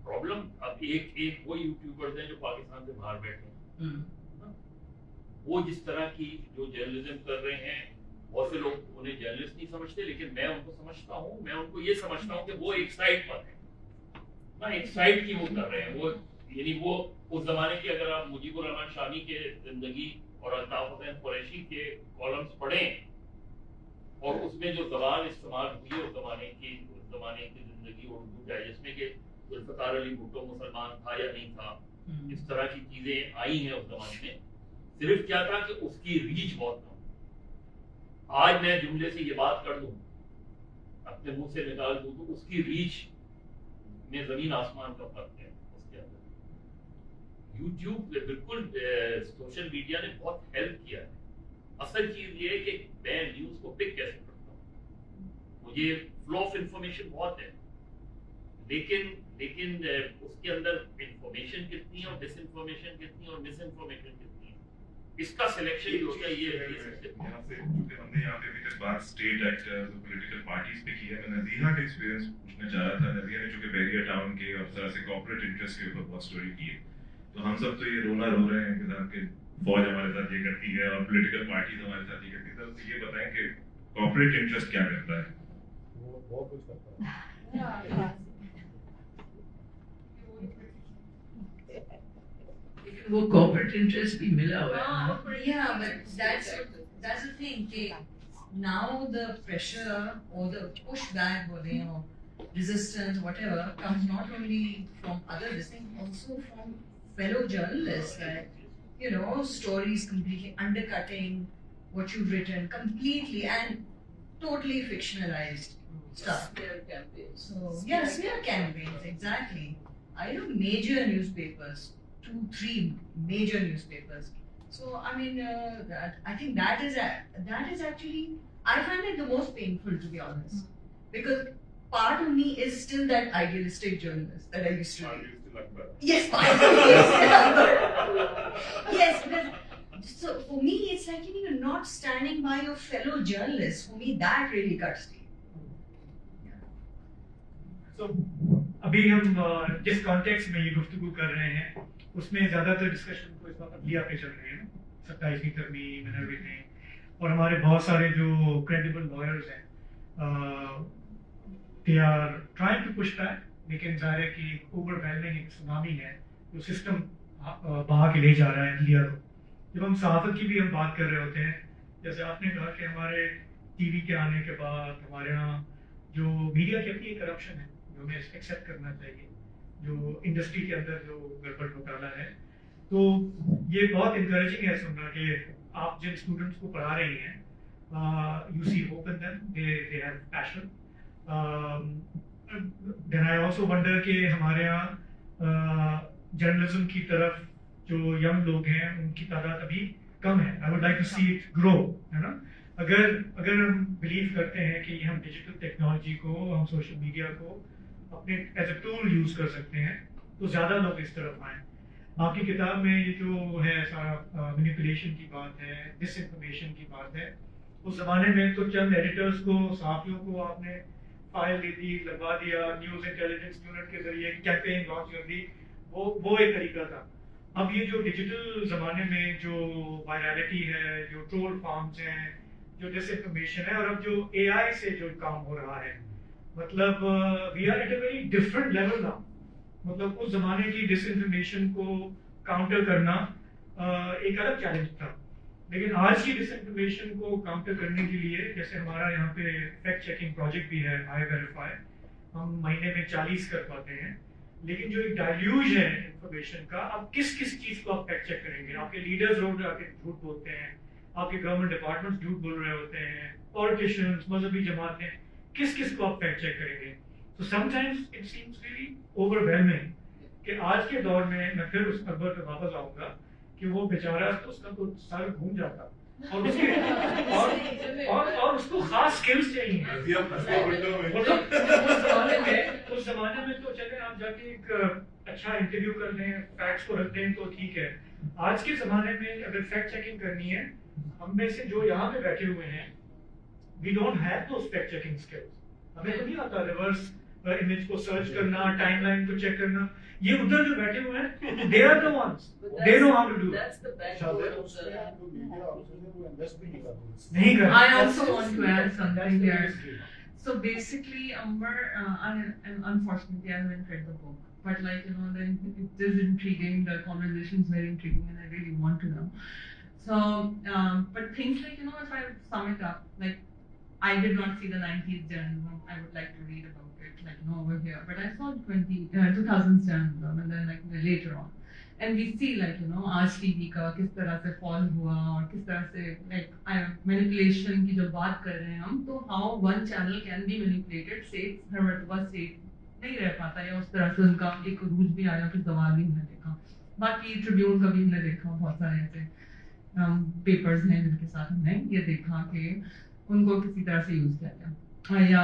پرابلم اب ایک وہ یوٹیوبرز ہیں جو پاکستان سے باہر بیٹھے ہیں وہ جس طرح کی جو جرنلزم کر رہے ہیں بہت سے لوگ انہیں جرنلسٹ نہیں سمجھتے لیکن میں ان کو سمجھتا ہوں. میں ان کو یہ سمجھتا ہوں کہ وہ ایک سائڈ پر ہیں نا ایک سائڈ کی وہ کر رہے ہیں. وہ یعنی وہ اس زمانے کے اگر آپ مجیب الرحمان شامی کے زندگی اور الطاف حسین قریشی کے کالمز پڑھیں اور اس میں جو زبان استعمال ہوئی ہے اس زمانے کی زندگی اور اردو ڈائجسٹ میں کہ ذوالفقار علی بھٹو مسلمان تھا یا نہیں تھا اس طرح کی چیزیں آئی ہیں اس زمانے میں. صرف کیا تھا کہ اس کی ریچ بہت کم. آج میں جملے سے یہ بات کر دوں اپنے منہ سے نکال دوں تو اس کی ریچ میں زمین آسمان کا فرق ہے. اس کے اندر یوٹیوب بالکل سوشل میڈیا نے بہت ہیلپ کیا ہے. اصل چیز یہ ہے کہ میں نیوز کو پک کیسے کرتا ہوں. مجھے فلو آف انفارمیشن بہت ہے لیکن اس کے اندر انفارمیشن کتنی ہے اور ڈس انفارمیشن کتنی ہے اور مس انفارمیشن کتنی ہے اس کا سلیکشن جو ہے یہ یہاں سے چونکہ ہم نے یہاں پہ ابھی تک بات اسٹیٹ ایکٹرز اور پولیٹیکل پارٹیز پہ کی ہے. میں نزیحہ کا ایکسپیرینس پوچھنا چاہ رہا تھا. نزیحہ نے چونکہ بیریا ٹاؤن کے اور ذرا سے کارپوریٹ انٹرسٹ کے اوپر بہت اسٹوری کی ہے تو ہم سب تو یہ رونا رو رہے ہیں کہ صاحب کہ فوج ہمارے ساتھ یہ کرتی ہے اور پولیٹیکل پارٹیز ہمارے ساتھ یہ کرتی ہے. تو یہ بتائیں کہ کارپوریٹ انٹرسٹ کیا کرتا ہے. وہ بہت کچھ کرتا ہے. وہ کارپوریٹ انٹرسٹ بھی ملا ہوا ہے. Yeah, but that's the thing. Now the pressure or the pushback or resistance, whatever, comes not only from other listening, also from fellow journalists. Like, stories completely undercutting what you've written completely and totally fictionalized stuff. Smear campaigns. So smear campaigns, exactly. I know major newspapers, 2-3 major newspapers. So I mean, I think that is actually, I find it the most painful, to be honest, because part of me is still that idealistic journalist that I used to be. Yes, yes, because so for me it's like you're not standing by your fellow journalists. For me that really cuts deep. So ابھی ہم جس context میں یہ گفتگو کر رہے ہیں اس میں زیادہ تر ڈسکشن کو اس وقت عدلیہ پہ چل رہے ہیں 27ویں ترمیم اینڈ ایوری تھنگ. اور ہمارے بہت سارے جو کریڈیبل لائرز ہیں they are trying to push back. لیکن ظاہر ہے کہ اوور ویلمنگ ایک سونامی ہے جو سسٹم بہا کے لے جا رہا ہے عدلیہ کو. جب ہم صحافت کی بھی ہم بات کر رہے ہوتے ہیں جیسے آپ نے کہا کہ ہمارے ٹی وی کے آنے کے بعد ہمارے یہاں جو میڈیا کی اپنی کرپشن ہے جو ہمیں ایکسیپٹ کرنا چاہیے, جو انڈسٹری کے اندر جو گڑبڑ گھوٹالا ہے, تو یہ بہت انکریجنگ ہے سننا کہ آپ جن اسٹوڈنٹس کو پڑھا رہی ہیں you see hope in them, they have passion. Then I also wonder کہ ہمارے یہاں جرنلزم کی طرف جو ینگ لوگ ہیں ان کی تعداد ابھی کم ہے. I would like to see it grow, ہے نا. اگر ہم بلیو کرتے ہیں کہ ہم ڈیجیٹل ٹیکنالوجی کو, ہم سوشل میڈیا کو اپنے ایز اے ٹول یوز کر سکتے ہیں تو زیادہ لوگ اس طرف آئیں. آپ کی کتاب میں یہ جو ہے سارا مینیپولیشن کی بات ہے, ڈس انفارمیشن کی بات ہے. اس زمانے میں تو چند ایڈیٹرز کو, صحافیوں کو آپ نے فائل دے دی, لگوا دیا, نیوز انٹیلیجنس یونٹ کے ذریعے کیمپین لانچ کر دی, وہ ایک طریقہ تھا. اب یہ جو ڈیجیٹل زمانے میں جو وائرالٹی ہے, جو ٹرول فارمز ہیں, جو ڈس انفارمیشن ہے, اور اب جو اے آئی سے جو کام ہو رہا ہے, مطلب we are at a very different level نا. مطلب اس زمانے کی ڈس انفارمیشن کو کاؤنٹر کرنا ایک الگ چیلنج تھا, لیکن آج کی ڈس انفارمیشن کو کاؤنٹر کرنے کے لیے جیسے ہمارا یہاں پہ فیکٹ چیکنگ پروجیکٹ بھی ہے, آئی ویریفائی, ہم مہینے میں 40 کر پاتے ہیں. لیکن جو ایک ڈائلیوژ ہے انفارمیشن کا, اب کس چیز کو آپ فیکٹ چیک کریں گے؟ آپ کے لیڈرز روڈ آ کے جھوٹ بولتے ہیں, آپ کے گورنمنٹ ڈپارٹمنٹ جھوٹ بول رہے ہوتے ہیں, پولیٹیشینس, مذہبی جماعتیں, کس کس کو آپ فیکٹ چیک کریں گے. تو some times it seems really over whelming کہ آج کے دور میں پھر اس اکبر پہ واپس آؤں گا کہ وہ بیچارہ اس کا تو سر گھوم جاتا اور اس کے اور اس کو خاص سکلز چاہیے. اس زمانے میں تو چلے آپ جا کے ایک اچھا انٹرویو کر لیں, فیکٹس کو رکھ دیں تو ٹھیک ہے. آج کے زمانے میں اگر فیکٹ چیکنگ کرنی ہے, ہم میں سے جو یہاں پہ بیٹھے ہوئے ہیں, we don't have those fact checking skills. ہمیں تو نہیں آتا ریورس امیج کو سرچ کرنا, ٹائم لائن کو چیک کرنا. یہ ادھر جو بیٹھے ہوئے ہیں, they are the ones, they know how to do it. That's the backbone of the. نہیں کرتے. I also want to add something here. So basically, Amber, unfortunately, I haven't read the book. But like, you know, it is intriguing, the conversation is very intriguing and I really want to know. So, but things like, you know, if I sum it up, like, I did not see the 90s journalism. I would like to read about it, like, you know, over here. But I saw 2000s journalism and then like later on. And we see like, you know, Aaj TV ka kis tarah se fall hua aur kis tarah se like manipulation ki jo baat kar rahe hain hum, to how one channel can be manipulated, say har martaba say نہیں رہ پاتا یا اس طرح سے ان کا ایک عروج بھی آیا, پھر زوال بھی ہم نے دیکھا. باقی ٹریبیون کا بھی ہم نے دیکھا, بہت سارے ایسے پیپرز ہیں جن کے ساتھ ہم نے یہ دیکھا کہ ان کو کسی طرح سے یوز کیا گیا. یا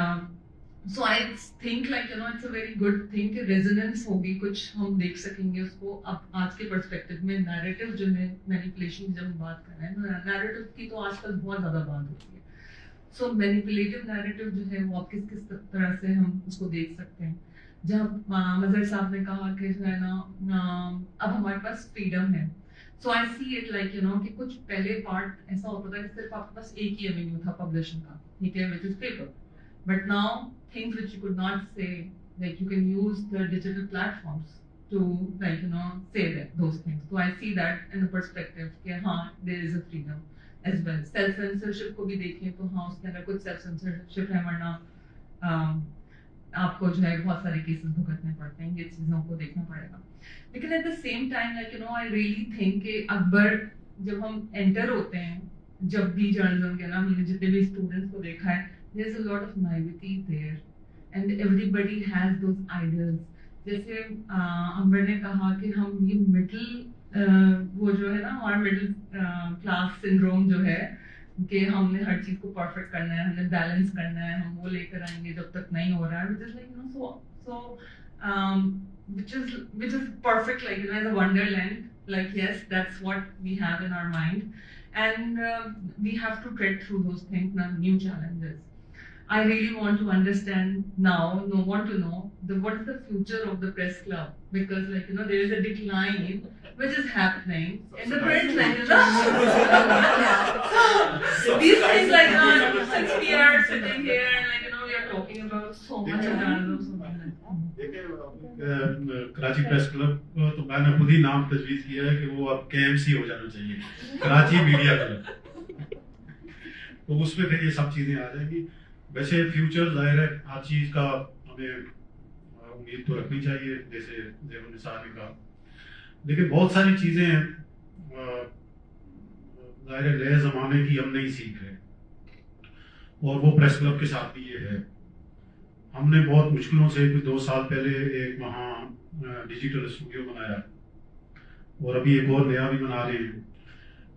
so I think like you know it's a very good thing کہ ریزوننس ہوگی, کچھ ہم دیکھ سکیں گے اس کو. اب آج کے پرسپیکٹو میں نیریٹو جو ہے, مینیپولیشن کی جب ہم بات کر رہے ہیں, نیریٹو کی تو آج کل بہت زیادہ بات ہوتی ہے. سو مینیپولیٹو نیریٹو جو ہے وہ آپ کس کس طرح سے ہم اس کو دیکھ سکتے ہیں. جب مظہر صاحب نے کہا کہ جو ہے نا اب ہمارے پاس فریڈم ہے, so I see it like you know کہ کچھ پہلے پارٹ ایسا ہوتا تھا کہ صرف آپ کے پاس ایک ہی ایونیو تھا پبلشن کا, ٹھیک ہے, which is paper. But now things which you could not say, like you can use the digital platforms to like you know say those things. تو آئی سی دیٹ ان پرسپیکٹو کہ ہاں there is a freedom as well. Self censorship کو بھی دیکھیں تو ہاں اس کے اندر کچھ سیلف سینسرشپ ہے, ورنہ آپ کو جو ہے بہت سارے کیسز بھگتنے پڑتے ہیں, یہ چیزوں کو دیکھنا پڑے گا. لیکن at the same time like you know I really think کہ اکبر جب ہم انٹر ہوتے ہیں, جب بھی جرنلزم کے نا ہم نے جتنے بھی اسٹوڈنٹس کو دیکھا ہے, there is a lot of naughty there and everybody has those ideals. جیسے امبر نے کہا کہ ہم یہ مڈل وہ جو ہے نا ہمارا مڈل کلاس سنڈروم جو ہے کہ ہم نے ہر چیز کو پرفیکٹ کرنا ہے, ہم نے بیلنس کرنا ہے, ہم وہ لے کر آئیں گے جب تک نہیں ہو رہا ہے, which is like, you know, which is perfect, like, you know, as a wonderland. Like, yes, that's what we have in our mind, and we have to tread through those things, new challenges. I really want to understand now, want to know what is the future of the press club, because like, you know, there is a decline which is happening in the print line. These things like, you know, since we are sitting here and like, you know, we are talking about so much of journalism. Karachi press club تو میں نے خود ہی نام تجویز کیا ہے کہ وہ اب KMC ہو جانا چاہیے, کراچی میڈیا کلب. تو اس میں پھر یہ سب چیزیں آ جائیں گی. ویسے فیوچر ظاہر ہے ہر چیز کا ہمیں امید تو رکھنی چاہیے, جیسے زیب النثار نے کہا, لیکن بہت ساری چیزیں ظاہر ہے نئے زمانے کی ہم نہیں سیکھ رہے, اور وہ پریس کلب کے ساتھ بھی یہ ہے. ہم نے بہت مشکلوں سے 2 سال پہلے ایک وہاں ڈیجیٹل اسٹوڈیو بنایا, اور ابھی ایک اور نیا بھی بنا رہے ہیں.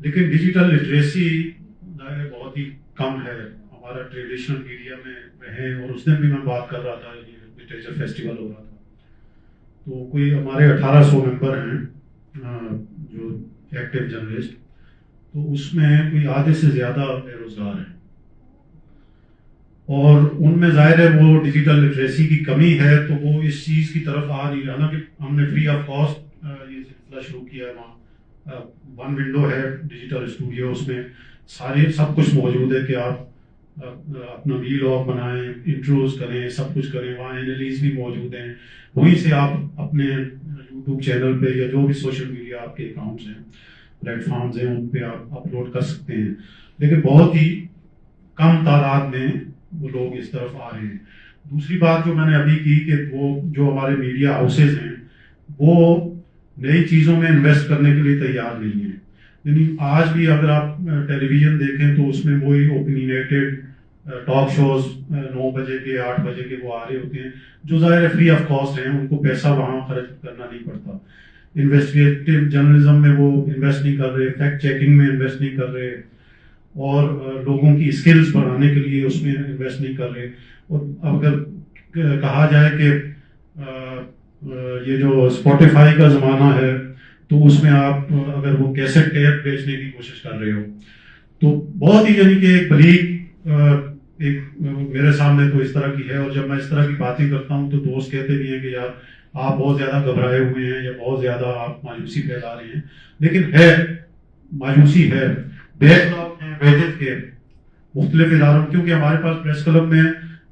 لیکن ڈیجیٹل لٹریسی ظاہر ہے بہت ہی کم ہے. ہمارا ٹریڈیشنل میڈیا میں رہے, اور اس دن بھی میں بات کر رہا تھا, یہ لٹریچر فیسٹیول ہو رہا تھا, تو کوئی ہمارے 1800 ممبر ہیں جو ایکٹیو جرنلسٹ, تو اس میں کوئی آدھے سے زیادہ بے روزگار ہیں, اور ان میں ظاہر ہے وہ ڈیجیٹل لٹریسی کی کمی ہے, تو وہ اس چیز کی طرف آ نہیں رہا. حالانکہ ہم نے فری آف کاسٹ یہ سلسلہ شروع کیا ہے. وہاں 1 ونڈو ہے ڈیجیٹل اسٹوڈیو, اس میں سب کچھ موجود ہے کہ آپ اپنا ویلاگ بنائیں, انٹروز کریں, سب کچھ کریں. وہاں اینالیز بھی موجود ہیں, وہیں سے آپ اپنے یوٹیوب چینل پہ یا جو بھی سوشل میڈیا آپ کے اکاؤنٹس ہیں, پلیٹ فارمز ہیں, ان پہ آپ اپلوڈ کر سکتے ہیں. لیکن بہت ہی کم تعداد میں وہ لوگ اس طرف آ رہے ہیں. دوسری بات جو میں نے ابھی کی کہ وہ جو ہمارے میڈیا ہاؤسز ہیں وہ نئی چیزوں میں انویسٹ کرنے کے لیے تیار نہیں ہیں. یعنی آج بھی اگر آپ ٹیلی ویژن دیکھیں تو اس میں وہی اوپینیٹڈ ٹاک شوز 9 بجے کے 8 بجے کے وہ آ رہے ہوتے ہیں جو ظاہر ہے فری آف کاسٹ ہیں, ان کو پیسہ وہاں خرچ کرنا نہیں پڑتا. انویسٹیگیٹو جرنلزم میں وہ انویسٹ نہیں کر رہے, فیکٹ چیکنگ میں انویسٹ نہیں کر رہے, اور لوگوں کی اسکلز بڑھانے کے لیے اس میں انویسٹ نہیں کر رہے. اور اگر کہا جائے کہ یہ جو اسپوٹیفائی کا زمانہ ہے تو اس میں آپ اگر وہ کیسٹ ٹیپ بیچنے کی کوشش کر رہے ہو تو بہت ہی یعنی کہ ایک بلیغ ایک میرے سامنے تو اس طرح کی ہے. اور جب میں اس طرح کی باتیں کرتا ہوں تو دوست کہتے بھی ہیں کہ یار آپ بہت زیادہ گھبرائے ہوئے ہیں یا بہت زیادہ آپ مایوسی پھیلا رہے ہیں, لیکن ہے مایوسی ہے. بیک لاگ ہیں ویجز کے مختلف اداروں, کیونکہ ہمارے پاس پریس کلب میں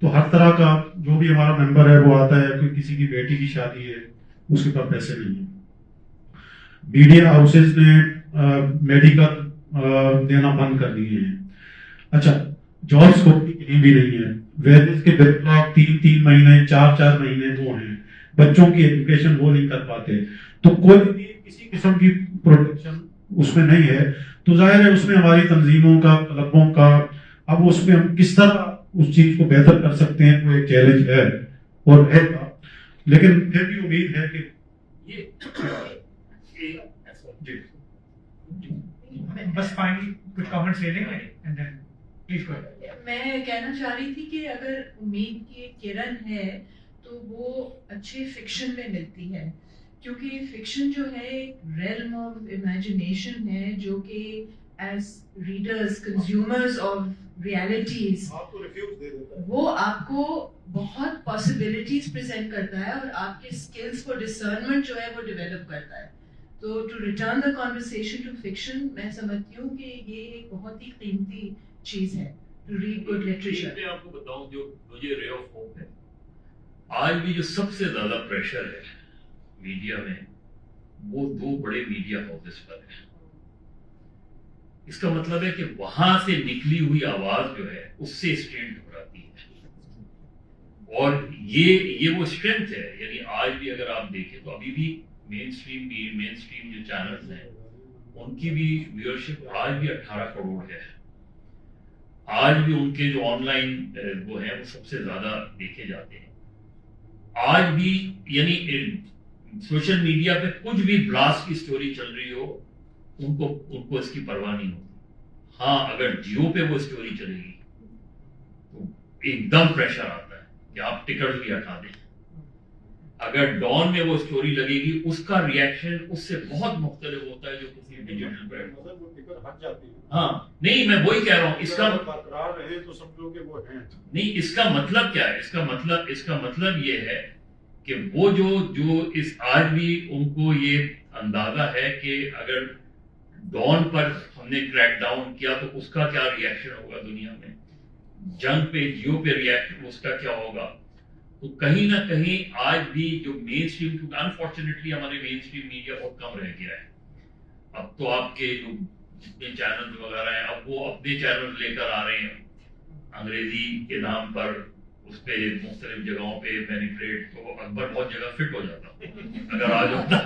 تو ہر طرح کا جو بھی ہمارا ممبر ہے وہ آتا ہے, کوئی کسی کی بیٹی کی شادی ہے اس کے پاس پیسے نہیں ہیں. میڈیا ہاؤسز نے میڈیکل دینا بند کر دیے ہیں. اچھا, جابس کو کہیں بھی نہیں ہے. ویجز کے بیک لاگ 3 مہینے 4 مہینے وہ ہیں. بچوں کی ایجوکیشن وہ نہیں کر پاتے, تو کوئی بھی کسی قسم کی پروٹیکشن اس میں نہیں ہے. تو ظاہر ہے اس میں ہماری تنظیموں کا, کلبوں کا, اب اس میں ہم کس طرح اس چیز کو بہتر کر سکتے ہیں وہ ایک چیلنج ہے اور ہے. لیکن پھر بھی امید ہے کہ بس فائنلی کچھ کامنٹس لے لیں گے اینڈ دین پلیز گو. میں کہنا چاہ رہی تھی کہ اگر امید کی ایک کرن ہے تو وہ اچھے فکشن میں ملتی ہے, کیونکہ فکشن جو ہے ایک ریلم آف امیجنیشن ہے جو کہ as readers consumers of realities وہ آپ کو بہت پاسبلٹیز پریزنٹ کرتا ہے اور آپ کے اسکلس کو ڈسرنمنٹ جو ہے وہ ڈیولپ کرتا ہے. تو to return the conversation to fiction, میں سمجھتی ہوں کہ یہ ایک بہت ہی قیمتی چیز ہے ٹو ریڈ گڈ لٹریچر. میں آپ کو بتاؤں جو مجھے رے آف ہوپ ہے, آج بھی جو سب سے زیادہ پریشر ہے میڈیا میں وہ 2 بڑے میڈیا ہاؤسز پر ہے. اس کا مطلب ہے کہ وہاں سے نکلی ہوئی آواز جو ہے اس سے اسٹرینتھ ہو جاتی ہے, اور یہ وہ اسٹرینتھ ہے. یعنی آج بھی اگر آپ دیکھیں تو ابھی بھی مین اسٹریم جو چینلز ہیں ان کی بھی ویورشپ آج بھی 18 کروڑ ہے. آج بھی ان کے جو آن لائن وہ ہیں وہ سب سے زیادہ دیکھے جاتے ہیں. آج بھی یعنی سوشل میڈیا پہ کچھ بھی بلاسٹ کی سٹوری چل رہی ہو ان کو اس کی پرواہ نہیں ہوتی. ہاں, اگر جیو پہ وہ سٹوری چلے گی تو ایک دم پریشر آتا ہے کہ آپ ٹکٹ بھی ہٹا دیں. اگر ڈان میں وہ سٹوری لگے گی اس کا ریئیکشن اس سے بہت مختلف ہوتا ہے جو کسی ڈیجیٹل پہ. ہاں نہیں, میں وہی کہہ رہا ہوں, اس کا نہیں, اس کا مطلب کیا ہے؟ اس کا مطلب یہ ہے کہ وہ جو اس آج بھی ان کو یہ اندازہ ہے کہ اگر ڈان پر ہم نے کریک ڈاؤن کیا تو اس کا کیا ریئیکشن ہوگا دنیا میں, جنگ پہ جیو پہ ریئیکشن اس کا کیا ہوگا. تو کہیں نہ کہیں آج بھی جو مین اسٹریم, کیونکہ انفارچونیٹلی ہمارے مین اسٹریم میڈیا بہت کم رہ گیا ہے. اب تو آپ کے جو جتنے چینل وغیرہ ہیں اب وہ اپنے چینل لے کر آ رہے ہیں انگریزی کے نام پر, اس پہ مختلف جگہوں پہ مینیپولیٹ. تو اکبر بہت جگہ فٹ ہو جاتا اگر آج ہوتا.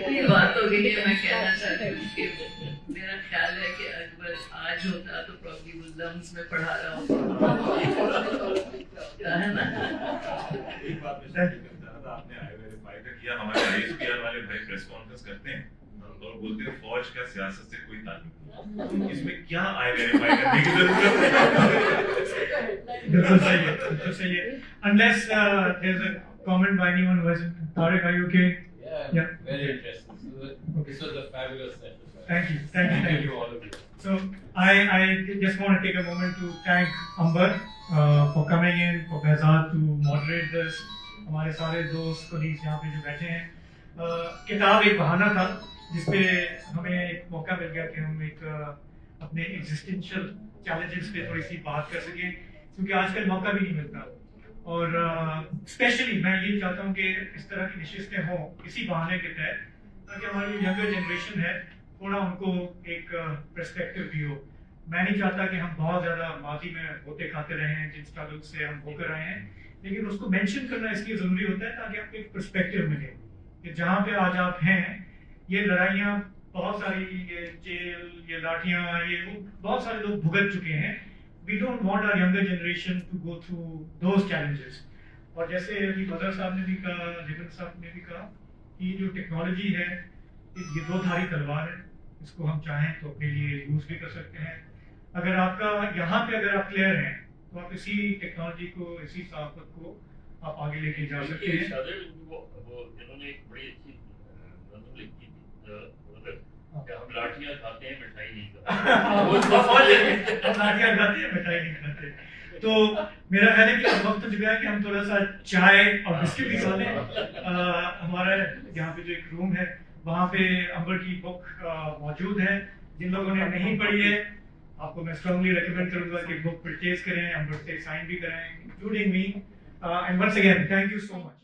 یہ بات ہو گئی ہے, میں کہنا چاہتی ہوں کہ میرا خیال ہے کہ اکبر آج ہوتا تو پرابلی وہ لمز میں پڑھا رہا ہوتا ہے نا. ایک بات میں شامل کرنا چاہ رہا تھا, آپ نے آئی ویریفائی کا کیا. ہمارے آئی ایس پی آر والے بھائی پریس کانفرنس کرتے ہیں اور بولتے ہیں فوج کا سیاست سے کوئی تعلق نہیں. اس میں کیا آئی ویریفائی کرنے کی ضرورت ہے؟ بالکل صحیح ہے, بالکل صحیح ہے. Unless there's a comment by anyone who hasn't. Tariq, are you okay? Yeah. Very interesting. This was a fabulous session. Thank you all of you. So I just want to take a moment to thank Amber for coming in, for Behzad to moderate this. ہمارے سارے دوست colleagues یہاں پہ جو بیٹھے ہیں. کتاب ایک بہانہ تھا جس پہ ہمیں ایک موقع مل گیا کہ ہم ایک اپنے ایگزسٹینشیل چیلنجز پہ تھوڑی سی بات کر سکیں, کیونکہ آج کل موقع بھی نہیں ملتا. اور اسپیشلی میں یہ چاہتا ہوں کہ اس طرح کی نشستیں ہوں اسی بہانے کے تحت, تاکہ ہماری ینگر جنریشن ہے تھوڑا ان کو ایک پرسپیکٹو بھی ہو. میں نہیں چاہتا کہ ہم بہت زیادہ ماضی میں ہوتے کھاتے رہے ہیں جن اسٹرگل سے ہم ہو کر آئے ہیں, لیکن اس کو مینشن کرنا اس لیے ضروری ہوتا ہے تاکہ آپ کو ایک پرسپیکٹو ملے. कि जहाँ पे आज आप हैं, ये लड़ाइयाँ बहुत सारी, ये जेल, ये लाठियाँ, ये वो बहुत सारे लोग भुगत चुके हैं. We don't want our younger generation to go through those challenges. और जैसे अभी मदर साहब ने भी कहा, जिगन साहब ने भी कहा कि जो टेक्नोलॉजी है ये दो धारी तलवार है. इसको हम चाहें तो अपने लिए यूज़ भी कर सकते हैं. अगर आपका यहाँ पे अगर आप क्लियर हैं तो आप इसी टेक्नोलॉजी को, इसी साफत को आप आगे लेके जा सकते हैं. वो इन्होंने एक बड़ी अच्छी नज़म लिखी थी कि हम लाठियाँ खाते हैं मिठाई नहीं खाते. वो सफल है. हम लाठियाँ खाते हैं मिठाई नहीं खाते. तो मेरा ख्याल है कि अब वक्त जो है कि हम थोड़ा सा चाय और बिस्किट भी खा लें. हमारा यहाँ पे जो एक रूम है वहाँ पे अंबर की बुक मौजूद है. जिन लोगों ने नहीं पढ़ी है आपको मैं स्ट्रांगली रेकमेंड करूँगा कि बुक परचेज करें, अंबर से साइन भी कराएं, including me. And once again thank you so much.